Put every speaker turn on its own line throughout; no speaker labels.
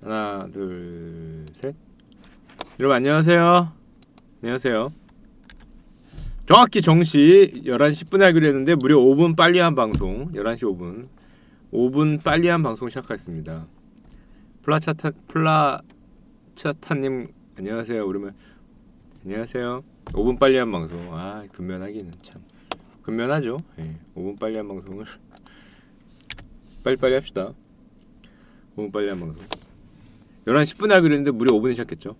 하나, 둘, 셋. 여러분 안녕하세요. 안녕하세요. 정확히 정시 11시 10분에 하기로 했는데 무려 5분 빨리 한 방송. 11시 5분 빨리 한 방송 시작하겠습니다. 플라차타님 안녕하세요. 오랜만. 안녕하세요. 5분 빨리 한 방송. 아, 근면하기는 참 근면하죠. 예. 5분 빨리 한 방송을 빨리빨리 합시다. 5분 빨리 한 방송. 11시 10분에 하기로 했는데 무려 5분에 시작했죠.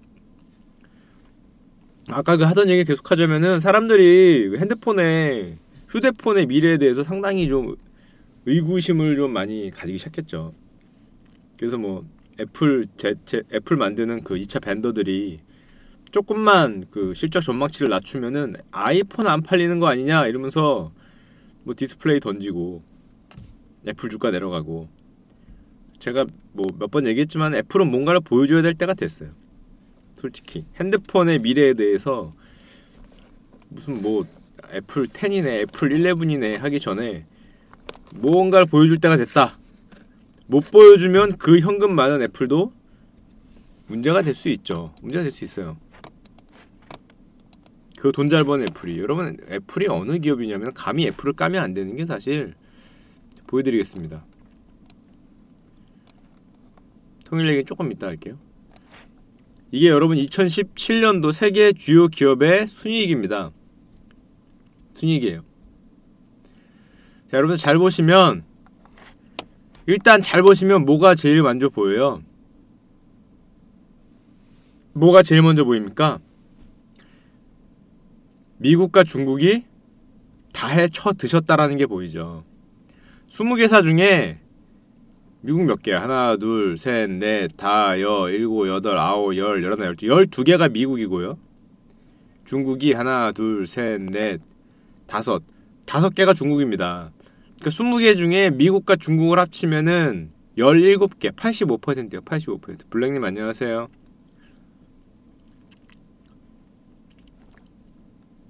아까 그 하던 얘기 계속 하자면은 사람들이 휴대폰의 미래에 대해서 상당히 좀 의구심을 좀 많이 가지기 시작했죠. 그래서 뭐 애플 만드는 그 2차 벤더들이 조금만 그 실적 전망치를 낮추면은 아이폰 안 팔리는 거 아니냐 이러면서 뭐 디스플레이 던지고 애플 주가 내려가고. 제가 뭐 몇 번 얘기했지만 애플은 뭔가를 보여줘야 될 때가 됐어요. 솔직히 핸드폰의 미래에 대해서 무슨 뭐 애플 10이네 애플 11이네 하기 전에 뭔가를 보여줄 때가 됐다. 못 보여주면 그 현금 많은 애플도 문제가 될 수 있죠. 문제가 될 수 있어요. 그 돈 잘 버는 애플이. 여러분 애플이 어느 기업이냐면 감히 애플을 까면 안 되는 게 사실 보여드리겠습니다. 통일 얘기는 조금 이따 할게요. 이게 여러분 2017년도 세계 주요 기업의 순이익입니다. 순이익이에요. 자, 여러분 잘 보시면 일단 잘 보시면 뭐가 제일 먼저 보여요? 뭐가 제일 먼저 보입니까? 미국과 중국이 다해 쳐 드셨다라는 게 보이죠. 20개사 중에 미국 몇 개야? 하나, 둘, 셋, 넷, 다, 일곱, 여덟, 아홉, 열, 열하나, 열두. 12개가 미국이고요. 중국이 하나, 둘, 셋, 넷, 다섯. 5개가 중국입니다. 그러니까 20개 중에 미국과 중국을 합치면은 17개, 85%예요. 85%. 블랙님 안녕하세요.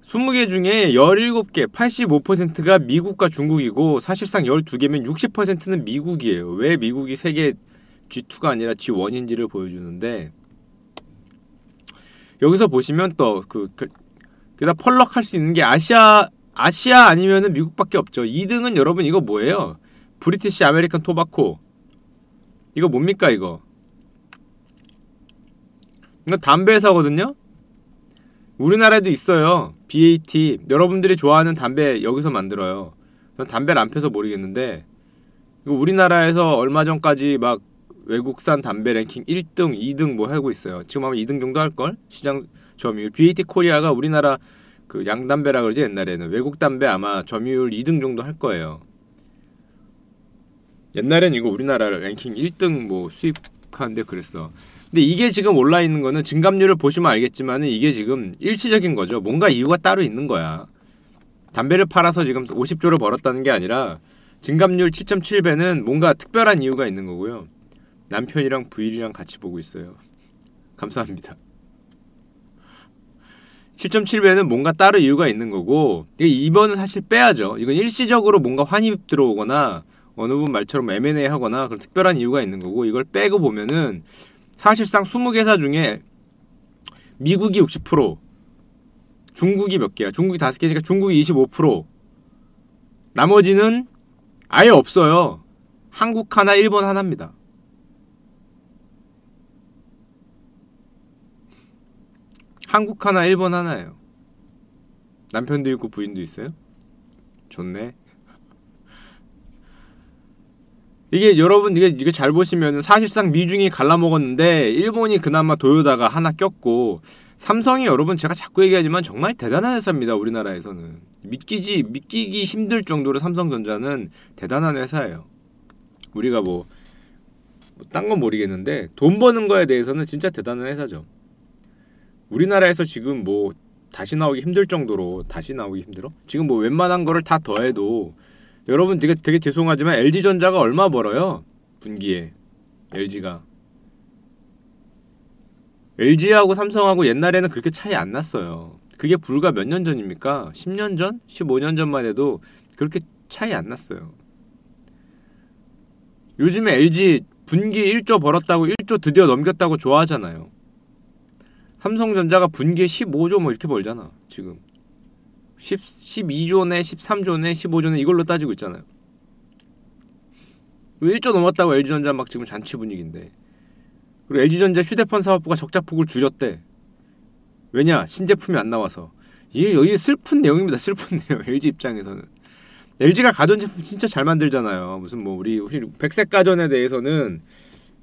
20개 중에 17개, 85%가 미국과 중국이고 사실상 12개면 60%는 미국이에요. 왜 미국이 세계 G2가 아니라 G1인지를 보여주는데, 여기서 보시면 또 그다 펄럭할 수 있는 게 아시아 아니면은 미국밖에 없죠. 2등은 여러분 이거 뭐예요? 브리티시 아메리칸 토바코. 이거 뭡니까 이거? 이거 담배 회사거든요? 우리나라에도 있어요. BAT. 여러분들이 좋아하는 담배 여기서 만들어요. 전 담배를 안 펴서 모르겠는데 이거 우리나라에서 얼마 전까지 막 외국산 담배 랭킹 1등, 2등 뭐 하고 있어요. 지금 아마 2등 정도 할걸? 시장 점유율. BAT 코리아가 우리나라 그 양담배라 그러지 옛날에는. 외국 담배 아마 점유율 2등 정도 할 거예요. 옛날엔 이거 우리나라 랭킹 1등 뭐 수입하는데 그랬어. 근데 이게 지금 올라있는 거는 증감률을 보시면 알겠지만 이게 지금 일시적인 거죠. 뭔가 이유가 따로 있는 거야. 담배를 팔아서 지금 50조를 벌었다는 게 아니라 증감률 7.7배는 뭔가 특별한 이유가 있는 거고요. 남편이랑 부인이랑 같이 보고 있어요. 감사합니다. 7.7배는 뭔가 따로 이유가 있는 거고, 2번은 사실 빼야죠. 이건 일시적으로 뭔가 환입 들어오거나 어느 분 말처럼 M&A 하거나 그런 특별한 이유가 있는 거고, 이걸 빼고 보면은 사실상 20개사 중에 미국이 60%, 중국이 몇 개야? 중국이 5개니까 중국이 25%, 나머지는 아예 없어요. 한국 하나, 일본 하나입니다. 한국 하나, 일본 하나예요. 남편도 있고 부인도 있어요? 좋네. 이게 여러분 이게 잘 보시면은 사실상 미중이 갈라먹었는데 일본이 그나마 도요다가 하나 꼈고, 삼성이 여러분 제가 자꾸 얘기하지만 정말 대단한 회사입니다. 우리나라에서는 믿기기 힘들 정도로 삼성전자는 대단한 회사예요. 우리가 뭐 딴 건 모르겠는데 돈 버는 거에 대해서는 진짜 대단한 회사죠. 우리나라에서 지금 뭐 다시 나오기 힘들 정도로. 다시 나오기 힘들어? 지금 뭐 웬만한 거를 다 더해도 여러분 되게 죄송하지만 LG전자가 얼마 벌어요? 분기에. LG하고 삼성하고 옛날에는 그렇게 차이 안 났어요. 그게 불과 몇 년 전입니까? 10년 전? 15년 전만 해도 그렇게 차이 안 났어요. 요즘에 LG 분기에 1조 벌었다고 1조 드디어 넘겼다고 좋아하잖아요. 삼성전자가 분기에 15조 뭐 이렇게 벌잖아. 지금 12조네 13조네 15조네 이걸로 따지고 있잖아요. 1조 넘었다고 LG전자 막 지금 잔치 분위기인데. 그리고 LG전자 휴대폰 사업부가 적자폭을 줄였대. 왜냐? 신제품이 안 나와서. 이게 슬픈 내용입니다. 슬픈 내용. LG 입장에서는. LG가 가전제품 진짜 잘 만들잖아요. 무슨 뭐 우리 백색 가전에 대해서는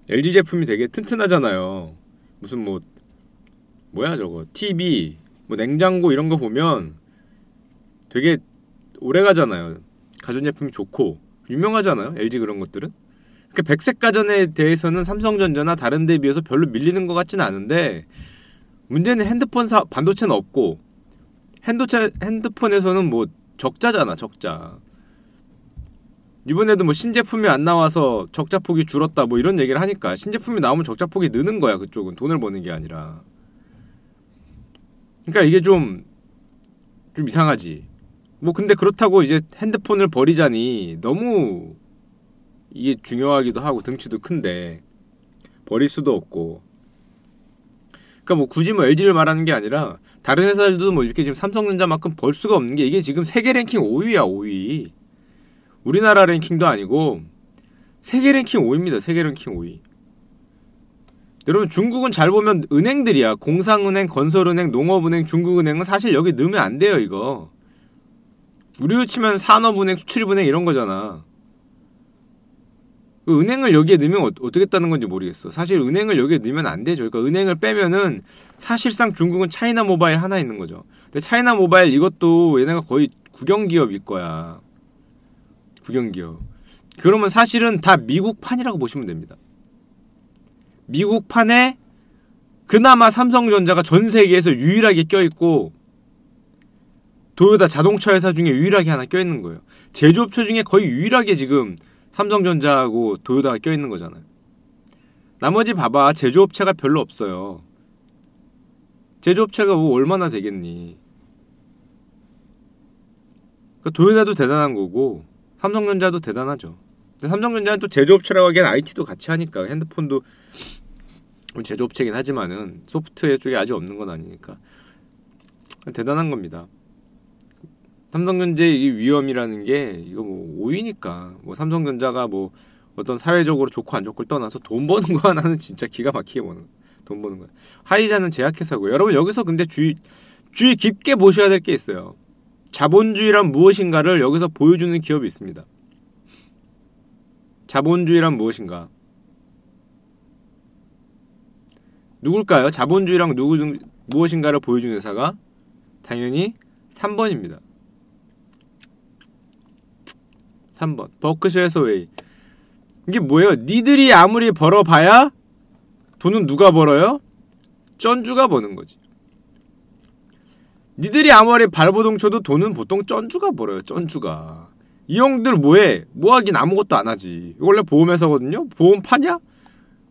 LG 제품이 되게 튼튼하잖아요. 무슨 뭐 뭐야 저거 TV 뭐 냉장고 이런 거 보면 되게 오래 가잖아요. 가전제품이 좋고 유명하잖아요. LG 그런 것들은. 그러니까 백색 가전에 대해서는 삼성전자나 다른 데 비해서 별로 밀리는 것 같지는 않은데 문제는 반도체는 없고 핸드폰에서는 뭐 적자잖아. 적자. 이번에도 뭐 신제품이 안 나와서 적자폭이 줄었다 뭐 이런 얘기를 하니까 신제품이 나오면 적자폭이 느는 거야. 그쪽은 돈을 버는 게 아니라. 그러니까 이게 좀 이상하지. 뭐 근데 그렇다고 이제 핸드폰을 버리자니 너무 이게 중요하기도 하고 등치도 큰데 버릴 수도 없고. 그러니까 뭐 굳이 뭐 LG를 말하는 게 아니라 다른 회사들도 뭐 이렇게 지금 삼성전자만큼 벌 수가 없는 게 이게 지금 세계 랭킹 5위야 5위. 우리나라 랭킹도 아니고 세계 랭킹 5위입니다. 세계 랭킹 5위. 여러분 중국은 잘 보면 은행들이야. 공상은행, 건설은행, 농업은행, 중국은행은 사실 여기 넣으면 안 돼요 이거. 우리로 치면 산업은행, 수출입은행 이런 거잖아. 은행을 여기에 넣으면 어떻게 했다는 건지 모르겠어. 사실 은행을 여기에 넣으면 안 되죠. 그러니까 은행을 빼면은 사실상 중국은 차이나 모바일 하나 있는 거죠. 근데 차이나 모바일 이것도 얘네가 거의 국영기업일 거야. 국영기업. 그러면 사실은 다 미국판이라고 보시면 됩니다. 미국판에 그나마 삼성전자가 전 세계에서 유일하게 껴있고 도요타 자동차 회사 중에 유일하게 하나 껴있는 거예요. 제조업체 중에 거의 유일하게 지금 삼성전자하고 도요타가 껴있는 거잖아요. 나머지 봐봐. 제조업체가 별로 없어요. 제조업체가 뭐 얼마나 되겠니. 그러니까 도요타도 대단한 거고 삼성전자도 대단하죠. 근데 삼성전자는 또 제조업체라고 하기엔 IT도 같이 하니까 핸드폰도 제조업체긴 하지만은 소프트웨어 쪽에 아직 없는 건 아니니까 대단한 겁니다. 삼성전자의 이 위험이라는 게 이거 뭐 5위니까 뭐 삼성전자가 뭐 어떤 사회적으로 좋고 안 좋고를 떠나서 돈 버는 거 하나는 진짜 기가 막히게 돈 버는 거야. 하이자는 제약회사고요. 여러분 여기서 근데 주의 깊게 보셔야 될 게 있어요. 자본주의란 무엇인가를 여기서 보여주는 기업이 있습니다. 자본주의란 무엇인가? 누굴까요? 자본주의랑 무엇인가를 보여주는 회사가? 당연히 3번입니다. 3번 버크셔 해서웨이. 이게 뭐예요? 니들이 아무리 벌어봐야 돈은 누가 벌어요? 쩐주가 버는 거지. 니들이 아무리 발버둥 쳐도 돈은 보통 쩐주가 벌어요. 쩐주가. 이 형들 뭐해? 뭐하긴 아무것도 안하지. 원래 보험회사거든요? 보험 파냐?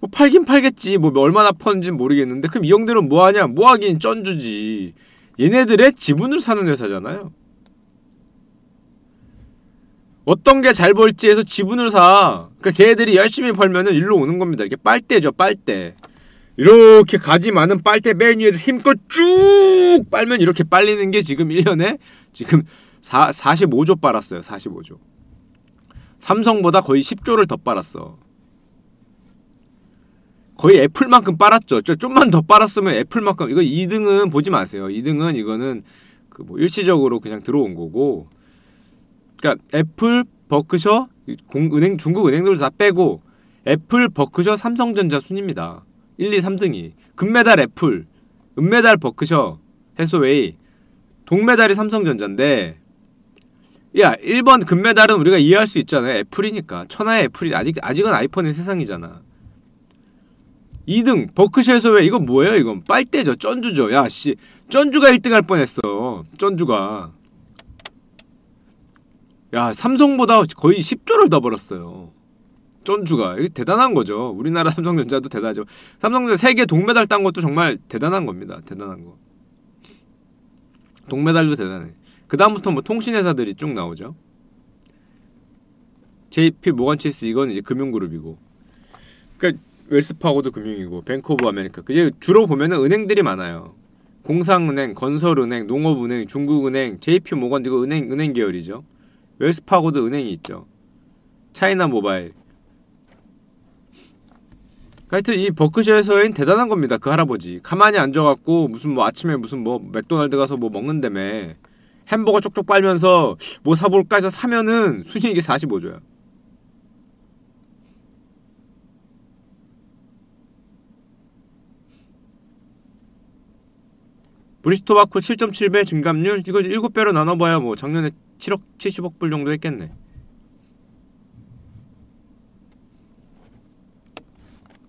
뭐 팔긴 팔겠지. 뭐 얼마나 퍼는지는 모르겠는데 그럼 이 형들은 뭐하냐? 뭐하긴 쩐주지. 얘네들의 지분을 사는 회사잖아요. 어떤 게 잘 벌지 해서 지분을 사. 그러니까 걔네들이 열심히 벌면은 일로 오는 겁니다. 이게 빨대죠, 빨대. 이렇게 가지 많은 빨대 맨 위에 힘껏 쭉 빨면 이렇게 빨리는 게 지금 1년에 지금 45조 빨았어요. 45조. 삼성보다 거의 10조를 더 빨았어. 거의 애플만큼 빨았죠. 좀만 더 빨았으면 애플만큼. 이거 2등은 보지 마세요. 2등은 이거는 그 뭐 일시적으로 그냥 들어온 거고. 그러니까 애플, 버크셔, 은행 중국 은행들 다 빼고 애플, 버크셔, 삼성전자 순입니다. 1, 2, 3등이. 금메달 애플, 은메달 버크셔, 해소웨이, 동메달이 삼성전자인데 야 1번 금메달은 우리가 이해할 수 있잖아요. 애플이니까. 천하의 애플이 아직은 아이폰의 세상이잖아. 2등 버크셔 해소웨이. 이건 뭐예요? 이건 빨대죠. 쩐주죠. 야 씨 쩐주가 1등 할 뻔했어. 쩐주가. 야 삼성보다 거의 10조를 더 벌었어요. 쩐주가. 이게 대단한 거죠. 우리나라 삼성전자도 대단하죠. 삼성전자 세계 동메달 딴 것도 정말 대단한 겁니다. 대단한 거. 동메달도 대단해. 그 다음부터 뭐 통신회사들이 쭉 나오죠. JP 모간체스 이건 이제 금융그룹이고. 그러니까 웰스파고도 금융이고 뱅크 오브 아메리카. 그게 주로 보면은 은행들이 많아요. 공상은행, 건설은행, 농업은행, 중국은행, JP 모건 이거 은행 계열이죠. 웰스파고도 은행이 있죠. 차이나 모바일. 하여튼 이 버크셔에서인 대단한 겁니다. 그 할아버지 가만히 앉아갖고 무슨 뭐 아침에 무슨 뭐 맥도날드 가서 뭐 먹는다며 햄버거 쪽쪽 빨면서 뭐 사볼까 해서 사면은 순이익이 45조야. 브리스토마코 7.7배 증감률 이거 7배로 나눠봐야 뭐 작년에 7억 70억 불 정도 했겠네.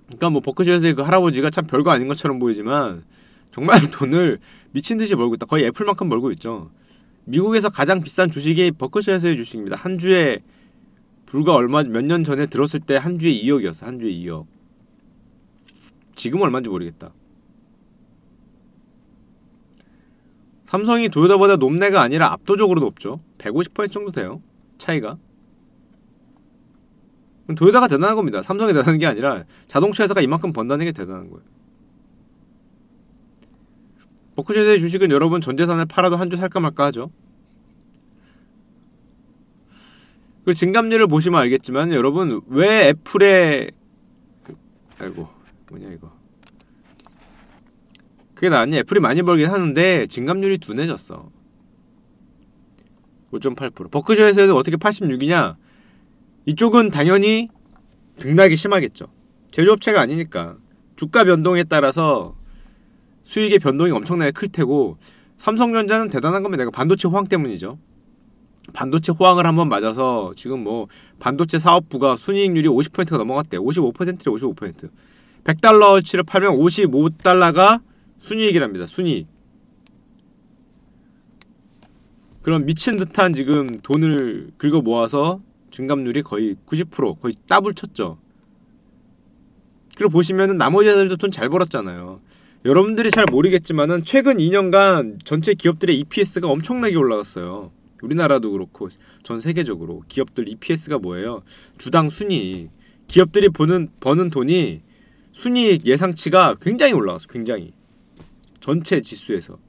그러니까 뭐 버크셔에서의 그 할아버지가 참 별거 아닌 것처럼 보이지만 정말 돈을 미친듯이 벌고 있다. 거의 애플만큼 벌고 있죠. 미국에서 가장 비싼 주식이 버크셔에서의 주식입니다. 한 주에 불과 얼마 몇 년 전에 들었을 때 한 주에 2억이었어. 한 주에 2억. 지금 얼마인지 모르겠다. 삼성이 도요타보다 높네가 아니라 압도적으로 높죠. 150% 정도 돼요. 차이가. 도요타가 대단한 겁니다. 삼성이 대단한 게 아니라 자동차 회사가 이만큼 번다는 게 대단한 거예요. 버크셔의 주식은 여러분 전 재산을 팔아도 한 주 살까 말까 하죠. 그 증감률을 보시면 알겠지만 여러분 왜 애플의 아이고 뭐냐 이거 그게 나았니? 애플이 많이 벌긴 하는데 증감률이 둔해졌어. 5.8%. 버크셔에서는 어떻게 86이냐? 이쪽은 당연히 등락이 심하겠죠. 제조업체가 아니니까 주가 변동에 따라서 수익의 변동이 엄청나게 클 테고 삼성전자는 대단한 겁니다. 내가 반도체 호황 때문이죠. 반도체 호황을 한번 맞아서 지금 뭐 반도체 사업부가 순이익률이 50%가 넘어갔대. 55%래 55%. 100달러어치를 팔면 55달러가 순이익이랍니다. 순이익. 그런 미친 듯한 지금 돈을 긁어 모아서 증감률이 거의 90% 거의 더블 쳤죠. 그리고 보시면은 나머지 회사들도 돈 잘 벌었잖아요. 여러분들이 잘 모르겠지만은 최근 2년간 전체 기업들의 EPS가 엄청나게 올라갔어요. 우리나라도 그렇고 전 세계적으로 기업들 EPS가 뭐예요? 주당 순이익. 기업들이 버는 돈이 순이익 예상치가 굉장히 올라갔어. 굉장히. 전체 지수에서.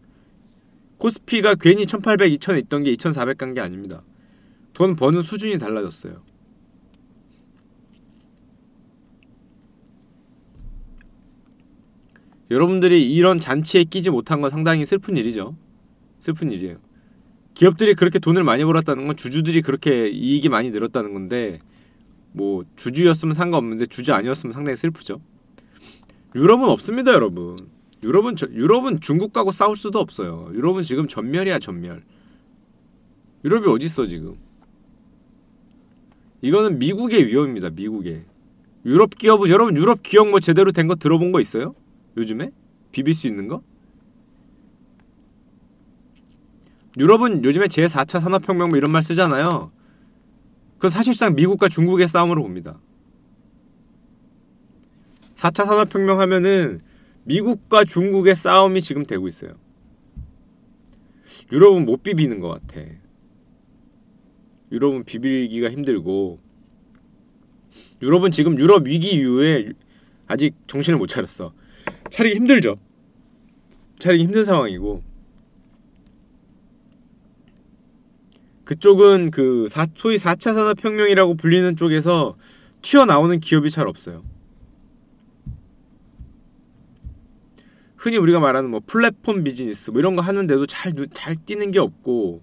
코스피가 괜히 1800, 2000에 있던 게 2400 간 게 아닙니다. 돈 버는 수준이 달라졌어요. 여러분들이 이런 잔치에 끼지 못한 건 상당히 슬픈 일이죠. 슬픈 일이에요. 기업들이 그렇게 돈을 많이 벌었다는 건 주주들이 그렇게 이익이 많이 늘었다는 건데 뭐 주주였으면 상관없는데 주주 아니었으면 상당히 슬프죠. 유럽은 없습니다, 여러분. 유럽은 중국하고 싸울 수도 없어요. 유럽은 지금 전멸이야, 전멸. 유럽이 어딨어 지금. 이거는 미국의 위험입니다. 미국의. 유럽 기업은 여러분 유럽 기업 뭐 제대로 된 거 들어본 거 있어요? 요즘에? 비빌 수 있는 거? 유럽은 요즘에 제4차 산업혁명 뭐 이런 말 쓰잖아요. 그건 사실상 미국과 중국의 싸움으로 봅니다. 4차 산업혁명 하면은 미국과 중국의 싸움이 지금 되고 있어요. 유럽은 못 비비는 것 같아. 유럽은 비비기가 힘들고 유럽은 지금 유럽 위기 이후에 아직 정신을 못 차렸어. 차리기 힘들죠. 차리기 힘든 상황이고 그쪽은 그 소위 4차 산업혁명이라고 불리는 쪽에서 튀어나오는 기업이 잘 없어요. 흔히 우리가 말하는 뭐 플랫폼 비즈니스 뭐 이런 거 하는데도 잘 뛰는 게 없고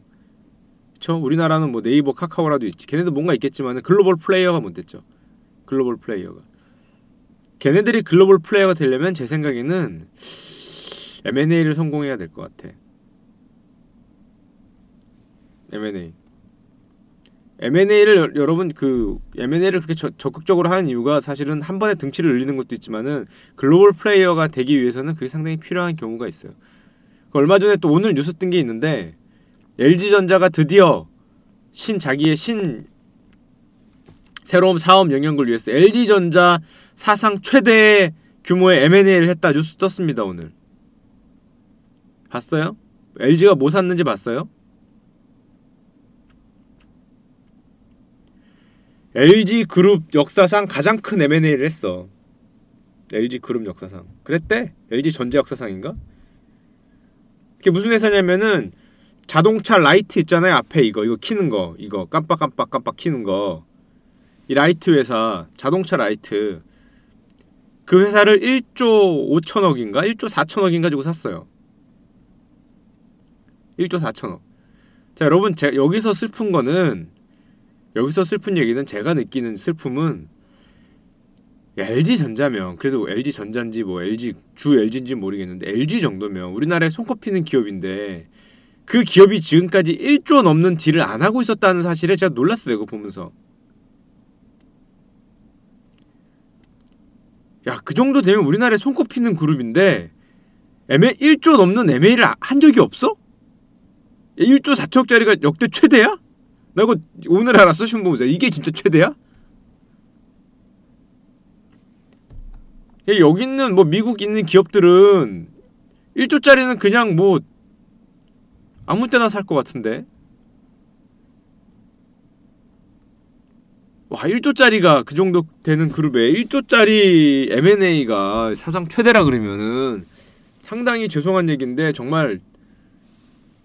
그쵸? 우리나라는 뭐 네이버 카카오라도 있지. 걔네도 뭔가 있겠지만 글로벌 플레이어가 못 됐죠. 글로벌 플레이어가. 걔네들이 글로벌 플레이어가 되려면 제 생각에는 M&A를 성공해야 될 것 같아. M&A를 여러분 그 M&A를 그렇게 적극적으로 하는 이유가 사실은 한 번에 등치를 늘리는 것도 있지만은 글로벌 플레이어가 되기 위해서는 그게 상당히 필요한 경우가 있어요. 얼마 전에 또 오늘 뉴스 뜬 게 있는데 LG전자가 드디어 자기의 새로운 사업 영역을 위해서 LG전자 사상 최대 규모의 M&A를 했다. 뉴스 떴습니다. 오늘. 봤어요? LG가 뭐 샀는지 봤어요? LG그룹 역사상 가장 큰 M&A를 했어. LG 그룹 역사상. 그랬대. LG 전자 역사상인가? 그게 무슨 회사냐면은 자동차 라이트 있잖아요. 앞에 이거 키는 거. 이거 깜빡깜빡 키는 거. 이 라이트 회사, 자동차 라이트. 그 회사를 1조 5천억인가? 1조 4천억인가 주고 샀어요. 1조 4천억. 자, 여러분, 여기서 슬픈 얘기는, 제가 느끼는 슬픔은, LG전자면, 그래도 LG전자인지 뭐 주 LG인지 모르겠는데, LG 정도면 우리나라에 손꼽히는 기업인데, 그 기업이 지금까지 1조 넘는 딜을 안 하고 있었다는 사실에 제가 놀랐어요, 이거 보면서. 야, 그 정도 되면 우리나라에 손꼽히는 그룹인데 1조 넘는 M&A를 한 적이 없어? 1조 4천억짜리가 역대 최대야? 나 이거 오늘 알았어, 신문 보면서. 이게 진짜 최대야? 여기 있는 뭐 미국 있는 기업들은 1조짜리는 그냥 뭐 아무 때나 살 것 같은데. 와, 1조짜리가 그 정도 되는 그룹에 1조짜리 M&A가 사상 최대라 그러면은 상당히 죄송한 얘기인데, 정말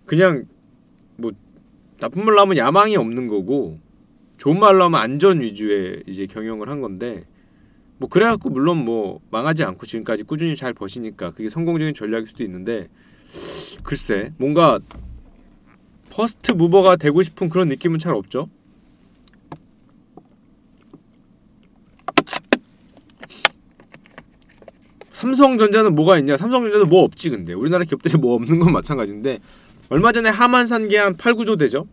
그냥 뭐 나쁜 말로 하면 야망이 없는 거고, 좋은 말로 하면 안전 위주의 이제 경영을 한 건데, 뭐 그래갖고 물론 뭐 망하지 않고 지금까지 꾸준히 잘 버시니까 그게 성공적인 전략일 수도 있는데, 글쎄 뭔가 퍼스트 무버가 되고 싶은 그런 느낌은 잘 없죠. 삼성전자는 뭐가 있냐? 삼성전자는 뭐 없지. 근데 우리나라 기업들이 뭐 없는 건 마찬가지인데, 얼마 전에 하만 산 게 한 8, 9조 되죠?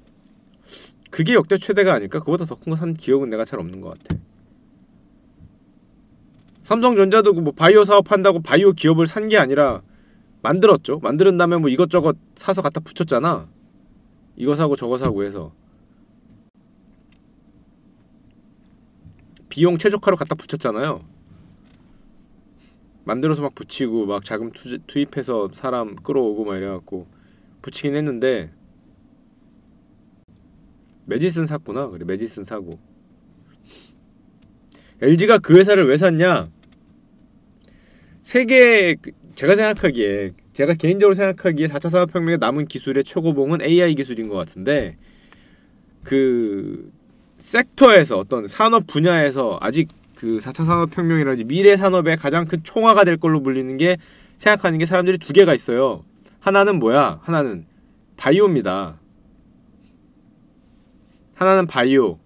그게 역대 최대가 아닐까? 그보다 더 큰 거 산 기억은 내가 잘 없는 것 같아. 삼성전자도 뭐 바이오 사업한다고 바이오 기업을 산 게 아니라 만들었죠. 만드는 다음에 뭐 이것저것 사서 갖다 붙였잖아. 이거 사고 저거 사고 해서 비용 최적화로 갖다 붙였잖아요. 만들어서 막 붙이고 막 자금 투입해서 사람 끌어오고 막 이래갖고 붙이긴 했는데, 메디슨 샀구나. 그래, 메디슨 사고. LG가 그 회사를 왜 샀냐? 세계, 제가 개인적으로 생각하기에 4차 산업혁명에 남은 기술의 최고봉은 AI 기술인 것 같은데, 그 섹터에서, 어떤 산업 분야에서 아직 그 4차 산업혁명이라든지 미래 산업의 가장 큰 총화가 될 걸로 불리는 게, 생각하는 게 사람들이 두 개가 있어요. 하나는 뭐야? 하나는 바이오입니다. 하나는 바이오.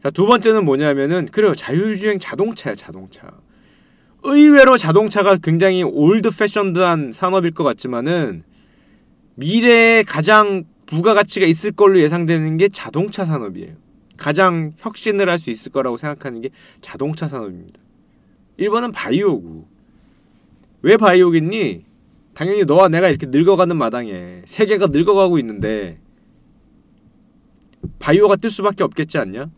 자, 두 번째는 뭐냐면은, 그래요, 자율주행 자동차야, 자동차. 의외로 자동차가 굉장히 올드 패션드한 산업일 것 같지만은, 미래에 가장 부가가치가 있을 걸로 예상되는 게 자동차 산업이에요. 가장 혁신을 할 수 있을 거라고 생각하는 게 자동차 산업입니다. 1번은 바이오고. 왜 바이오겠니? 당연히 너와 내가 이렇게 늙어가는 마당에 세계가 늙어가고 있는데 바이오가 뜰 수밖에 없겠지 않냐?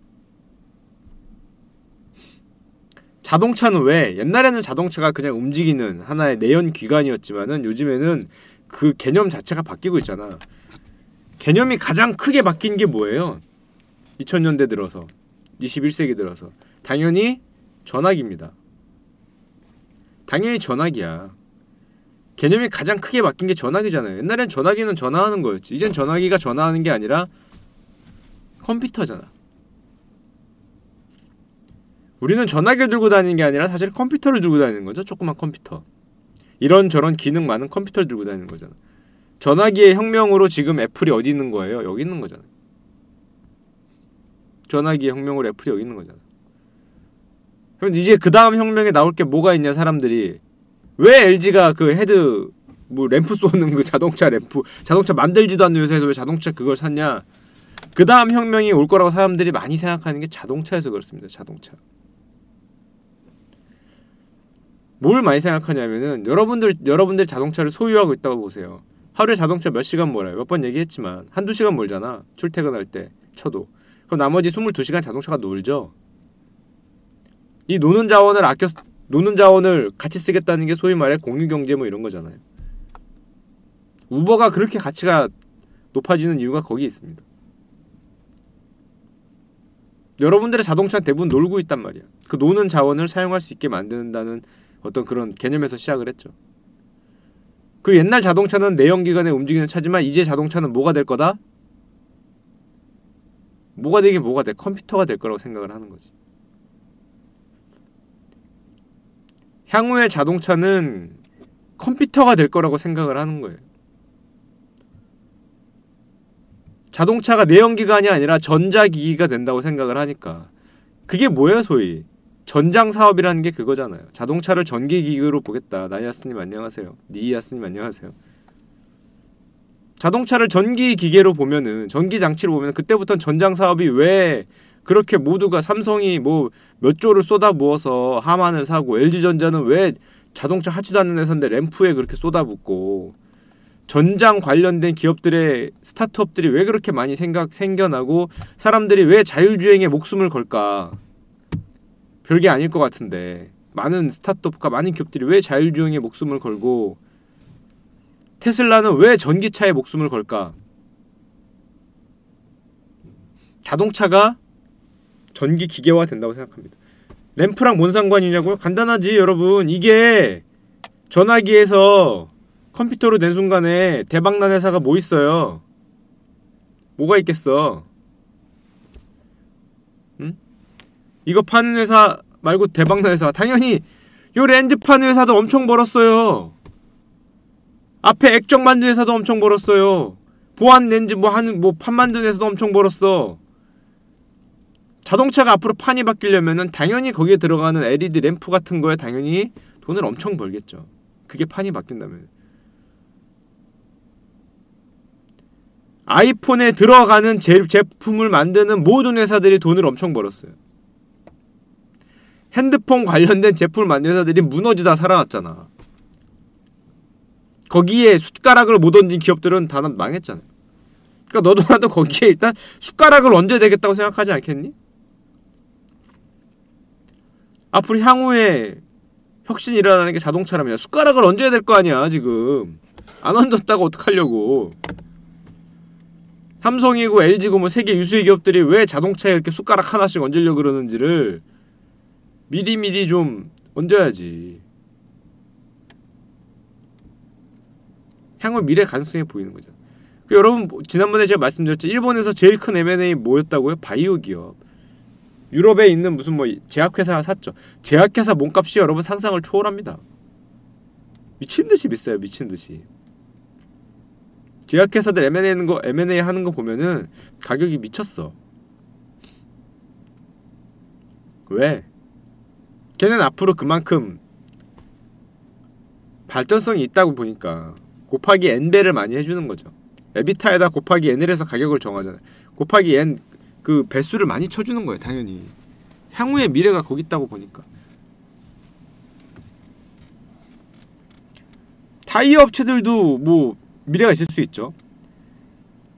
자동차는 왜? 옛날에는 자동차가 그냥 움직이는 하나의 내연 기관이었지만은 요즘에는 그 개념 자체가 바뀌고 있잖아. 개념이 가장 크게 바뀐 게 뭐예요? 2000년대 들어서, 21세기 들어서 당연히 전화기입니다. 당연히 전화기야. 개념이 가장 크게 바뀐 게 전화기잖아요. 옛날엔 전화기는 전화하는 거였지. 이젠 전화기가 전화하는 게 아니라 컴퓨터잖아. 우리는 전화기를 들고 다니는 게 아니라 사실 컴퓨터를 들고 다니는 거죠. 조그만 컴퓨터. 이런저런 기능 많은 컴퓨터를 들고 다니는 거잖아. 전화기의 혁명으로 지금 애플이 어디 있는 거예요? 여기 있는 거잖아. 전화기의 혁명으로 애플이 여기 있는 거잖아. 그럼 이제 그 다음 혁명에 나올 게 뭐가 있냐, 사람들이. 왜 LG가 그 헤드 뭐 램프 쏘는 그 자동차 램프, 자동차 만들지도 않는 회사에서 왜 자동차 그걸 샀냐? 그 다음 혁명이 올 거라고 사람들이 많이 생각하는 게 자동차에서 그렇습니다. 자동차. 뭘 많이 생각하냐면은, 여러분들 자동차를 소유하고 있다고 보세요. 하루에 자동차 몇 시간 몰아요? 몇 번 얘기했지만 한두 시간 몰잖아. 출퇴근할 때 쳐도. 그럼 나머지 22시간 자동차가 놀죠. 이 노는 자원을 같이 쓰겠다는 게 소위 말해 공유경제 뭐 이런 거잖아요. 우버가 그렇게 가치가 높아지는 이유가 거기에 있습니다. 여러분들의 자동차는 대부분 놀고 있단 말이야. 그 노는 자원을 사용할 수 있게 만든다는 어떤 그런 개념에서 시작을 했죠. 그리고 옛날 자동차는 내연기관에 움직이는 차지만 이제 자동차는 뭐가 될 거다? 뭐가 되긴 뭐가 돼? 컴퓨터가 될 거라고 생각을 하는 거지. 향후의 자동차는 컴퓨터가 될 거라고 생각을 하는 거예요. 자동차가 내연기관이 아니라 전자기기가 된다고 생각을 하니까. 그게 뭐예요, 소위? 전장사업이라는 게 그거잖아요. 자동차를 전기기기로 보겠다. 나이아스님 안녕하세요. 니이아스님 안녕하세요. 자동차를 전기기계로 보면은, 전기장치로 보면은 그때부터는 전장사업이 왜 그렇게 모두가 삼성이 뭐 몇 조를 쏟아부어서 하만을 사고, LG전자는 왜 자동차 하지도 않는 회사인데 램프에 그렇게 쏟아붓고, 전장 관련된 기업들의 스타트업들이 왜 그렇게 많이 생겨나고, 사람들이 왜 자율주행에 목숨을 걸까? 별게 아닐 것 같은데 많은 스타트업과 많은 기업들이 왜 자율주행에 목숨을 걸고, 테슬라는 왜 전기차에 목숨을 걸까? 자동차가 전기 기계화 된다고 생각합니다. 램프랑 뭔 상관이냐고요? 간단하지 여러분. 이게 전화기에서 컴퓨터로 된 순간에 대박난 회사가 뭐 있어요? 뭐가 있겠어? 응? 이거 파는 회사 말고 대박난 회사, 당연히 요 렌즈 파는 회사도 엄청 벌었어요. 앞에 액정 만드는 회사도 엄청 벌었어요. 보안 렌즈 판 만드는 회사도 엄청 벌었어. 자동차가 앞으로 판이 바뀌려면은 당연히 거기에 들어가는 LED 램프 같은 거에 당연히 돈을 엄청 벌겠죠. 그게 판이 바뀐다면. 아이폰에 들어가는 제품을 만드는 모든 회사들이 돈을 엄청 벌었어요. 핸드폰 관련된 제품을 만든 회사들이 무너지다 살아났잖아. 거기에 숟가락을 못 얹은 기업들은 다 망했잖아. 그러니까 너도 나도 거기에 일단 숟가락을 얹어야 되겠다고 생각하지 않겠니? 앞으로 향후에 혁신이 일어나는 게 자동차라면 숟가락을 얹어야 될 거 아니야. 지금 안 얹었다고 어떡하려고. 삼성이고 LG고 뭐 세계 유수의 기업들이 왜 자동차에 이렇게 숟가락 하나씩 얹으려고 그러는지를 미리미리 좀 얹어야지. 향후 미래 가능성이 보이는 거죠. 여러분, 지난번에 제가 말씀드렸죠. 일본에서 제일 큰 M&A 뭐였다고요? 바이오 기업. 유럽에 있는 무슨 뭐 제약회사 샀죠. 제약회사 몸값이 여러분 상상을 초월합니다. 미친듯이 비싸요. 미친듯이. 제약회사들 M&A 하는 거 보면은 가격이 미쳤어. 왜? 걔는 앞으로 그만큼 발전성이 있다고 보니까 곱하기 n배를 많이 해주는 거죠. 에비타에다 곱하기 n을 해서 가격을 정하잖아요. 곱하기 n 그 배수를 많이 쳐주는 거예요. 당연히 향후의 미래가 거기 있다고 보니까. 타이어 업체들도 뭐 미래가 있을 수 있죠.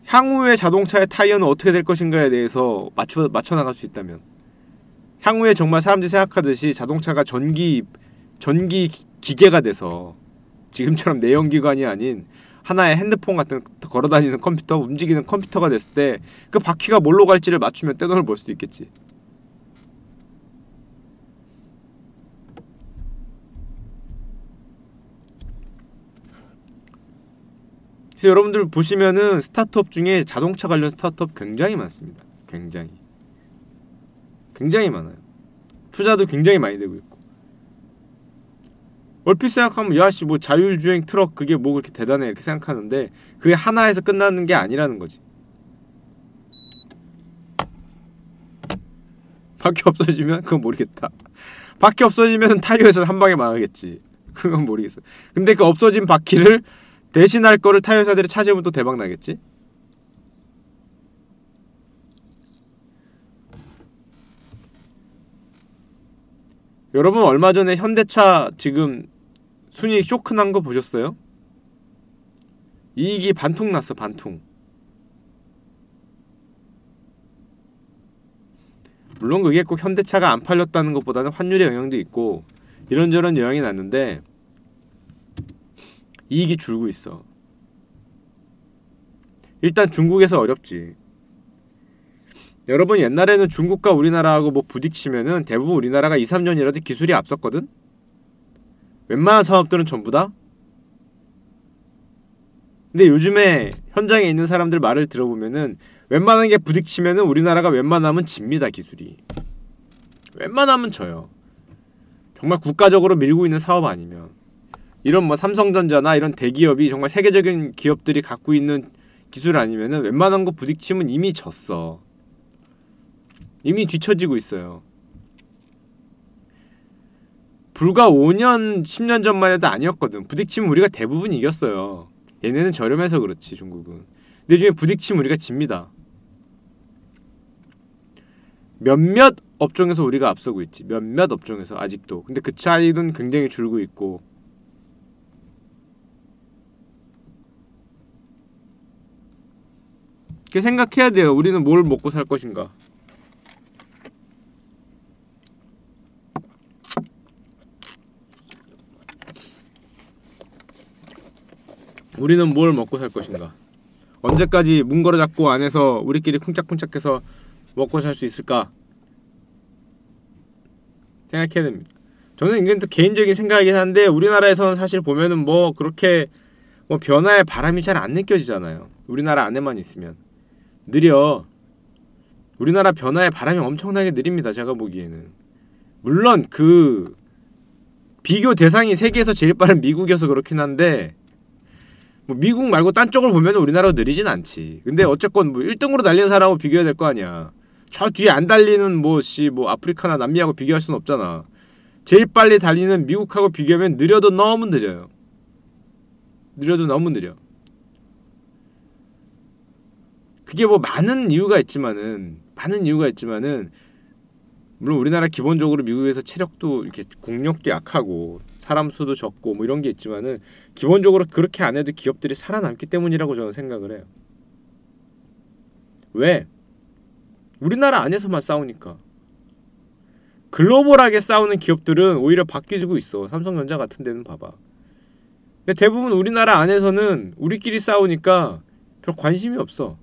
향후의 자동차의 타이어는 어떻게 될 것인가에 대해서 맞춰 나갈 수 있다면, 향후에 정말 사람들이 생각하듯이 자동차가 전기 기계가 돼서 지금처럼 내연기관이 아닌 하나의 핸드폰 같은 걸어다니는 컴퓨터, 움직이는 컴퓨터가 됐을 때 그 바퀴가 뭘로 갈지를 맞추면 떼돈을 벌 수도 있겠지. 그래서 여러분들 보시면은 스타트업 중에 자동차 관련 스타트업 굉장히 많습니다. 굉장히 많아요. 투자도 굉장히 많이 되고 있고. 얼핏 생각하면 야씨 뭐 자율주행 트럭 그게 뭐 그렇게 대단해 이렇게 생각하는데 그게 하나에서 끝나는 게 아니라는 거지. 바퀴 없어지면 그건 모르겠다. 바퀴 없어지면 타이어에서 한 방에 망하겠지. 그건 모르겠어. 근데 그 없어진 바퀴를 대신할 거를 타이어 회사들이 차지하면 또 대박 나겠지. 여러분 얼마 전에 현대차 지금 순이익 쇼크 난 거 보셨어요? 이익이 반퉁 났어. 반퉁. 물론 그게 꼭 현대차가 안 팔렸다는 것보다는 환율의 영향도 있고 이런저런 영향이 났는데 이익이 줄고 있어. 일단 중국에서 어렵지. 여러분 옛날에는 중국과 우리나라하고 뭐 부딪히면은 대부분 우리나라가 2, 3년이라도 기술이 앞섰거든? 웬만한 사업들은 전부 다? 근데 요즘에 현장에 있는 사람들 말을 들어보면은 웬만한 게 부딪히면은 우리나라가 웬만하면 집니다, 기술이. 웬만하면 져요. 정말 국가적으로 밀고 있는 사업 아니면. 이런 뭐 삼성전자나 이런 대기업이 정말 세계적인 기업들이 갖고 있는 기술 아니면은 웬만한 거 부딪히면 이미 졌어. 이미 뒤처지고 있어요. 불과 5년, 10년 전만 해도 아니었거든. 부딪히면 우리가 대부분 이겼어요. 얘네는 저렴해서 그렇지, 중국은. 근데 요즘에 부딪히면 우리가 집니다. 몇몇 업종에서 우리가 앞서고 있지. 몇몇 업종에서 아직도. 근데 그 차이는 굉장히 줄고 있고. 그렇게 생각해야 돼요. 우리는 뭘 먹고 살 것인가. 우리는 뭘 먹고 살 것인가. 언제까지 문 걸어 잡고 안에서 우리끼리 쿵짝쿵짝해서 먹고 살 수 있을까? 생각해야 됩니다. 저는 이건 또 개인적인 생각이긴 한데 우리나라에서는 사실 보면은 뭐 그렇게 뭐 변화의 바람이 잘 안 느껴지잖아요. 우리나라 안에만 있으면 느려. 우리나라 변화의 바람이 엄청나게 느립니다. 제가 보기에는. 물론 그 비교 대상이 세계에서 제일 빠른 미국이어서 그렇긴 한데 뭐 미국 말고 딴 쪽을 보면 우리나라가 느리진 않지. 근데 어쨌건 뭐 1등으로 달리는 사람하고 비교해야 될 거 아니야. 저 뒤에 안 달리는 뭐 아프리카나 남미하고 비교할 순 없잖아. 제일 빨리 달리는 미국하고 비교하면 느려도 너무 느려요. 느려도 너무 느려. 그게 뭐 많은 이유가 있지만은 물론 우리나라 기본적으로 미국에서 체력도 이렇게 국력도 약하고 사람 수도 적고 뭐 이런 게 있지만은 기본적으로 그렇게 안 해도 기업들이 살아남기 때문이라고 저는 생각을 해요. 왜? 우리나라 안에서만 싸우니까. 글로벌하게 싸우는 기업들은 오히려 바뀌고 있어. 삼성전자 같은 데는 봐봐. 근데 대부분 우리나라 안에서는 우리끼리 싸우니까 별 관심이 없어.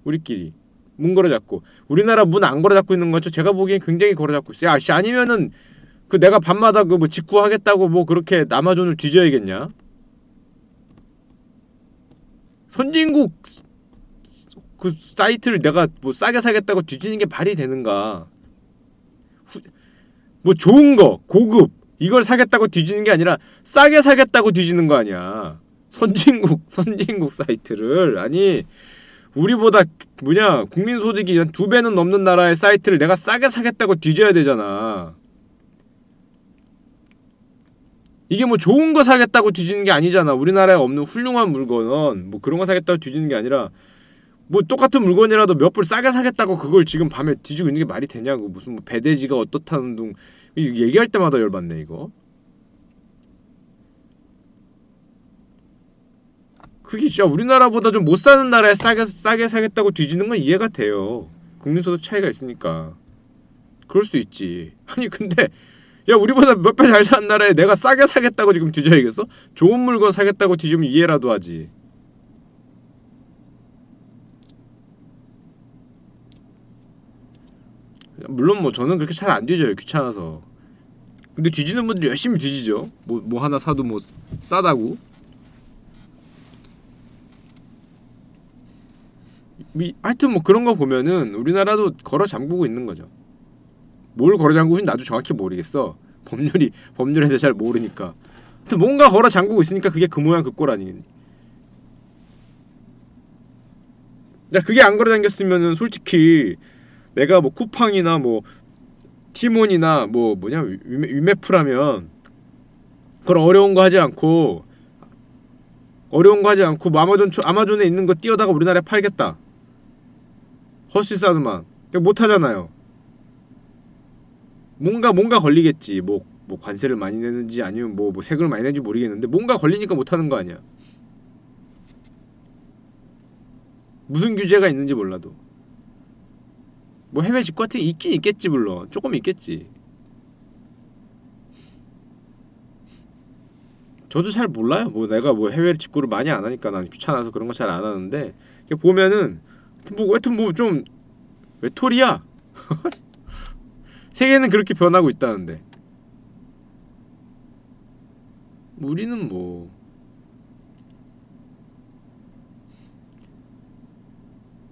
우리끼리 문 걸어잡고. 우리나라 문 안 걸어잡고 있는 거죠. 제가 보기엔 굉장히 걸어잡고 있어. 야, 아니면은 그 내가 밤마다 그 뭐 직구하겠다고 뭐 그렇게 아마존을 뒤져야겠냐? 선진국 그 사이트를 내가 뭐 싸게 사겠다고 뒤지는 게 말이 되는가? 뭐 좋은 거, 고급 이걸 사겠다고 뒤지는 게 아니라 싸게 사겠다고 뒤지는 거 아니야. 선진국 사이트를. 아니 우리보다 국민 소득이 한 2배는 넘는 나라의 사이트를 내가 싸게 사겠다고 뒤져야 되잖아. 이게 뭐 좋은 거 사겠다고 뒤지는 게 아니잖아. 우리나라에 없는 훌륭한 물건은 뭐 그런 거 사겠다고 뒤지는 게 아니라 뭐 똑같은 물건이라도 몇 불 싸게 사겠다고 그걸 지금 밤에 뒤지고 있는 게 말이 되냐고. 무슨 뭐 배대지가 어떻다는 둥 얘기할 때마다 열받네 이거. 그게 진짜 우리나라보다 좀 못 사는 나라에 싸게 사겠다고 뒤지는 건 이해가 돼요. 국민소득 차이가 있으니까. 그럴 수 있지. 아니 근데 야 우리보다 몇 배 잘 사는 나라에 내가 싸게 사겠다고 지금 뒤져야겠어? 좋은 물건 사겠다고 뒤지면 이해라도 하지. 물론 뭐 저는 그렇게 잘 안 뒤져요. 귀찮아서. 근데 뒤지는 분들이 열심히 뒤지죠. 뭐 하나 사도 뭐 싸다고. 하여튼 뭐 그런 거 보면은 우리나라도 걸어 잠그고 있는 거죠. 뭘 걸어 잠그는지 나도 정확히 모르겠어. 법률에 대해 잘 모르니까. 하여튼 뭔가 걸어 잠그고 있으니까 그게 그 모양 그 꼴 아니겠니? 야 그게 안 걸어 잠겼으면은 솔직히 내가 뭐 쿠팡이나 뭐 티몬이나 뭐 위메프라면 그런 어려운 거 하지 않고 뭐 아마존에 있는 거 띄어다가 우리나라에 팔겠다. 허쉬사드만 못 하잖아요. 뭔가 걸리겠지. 뭐 관세를 많이 내는지 아니면 뭐 세금을 많이 내는지 모르겠는데 뭔가 걸리니까 못 하는 거 아니야. 무슨 규제가 있는지 몰라도. 뭐 해외 직구 같은 게 있긴 있겠지. 물론 조금 있겠지. 저도 잘 몰라요. 뭐 내가 뭐 해외 직구를 많이 안 하니까 난 귀찮아서 그런 거 잘 안 하는데 보면은 하여튼 뭐 좀 외톨이야. 세계는 그렇게 변하고 있다는데 우리는 뭐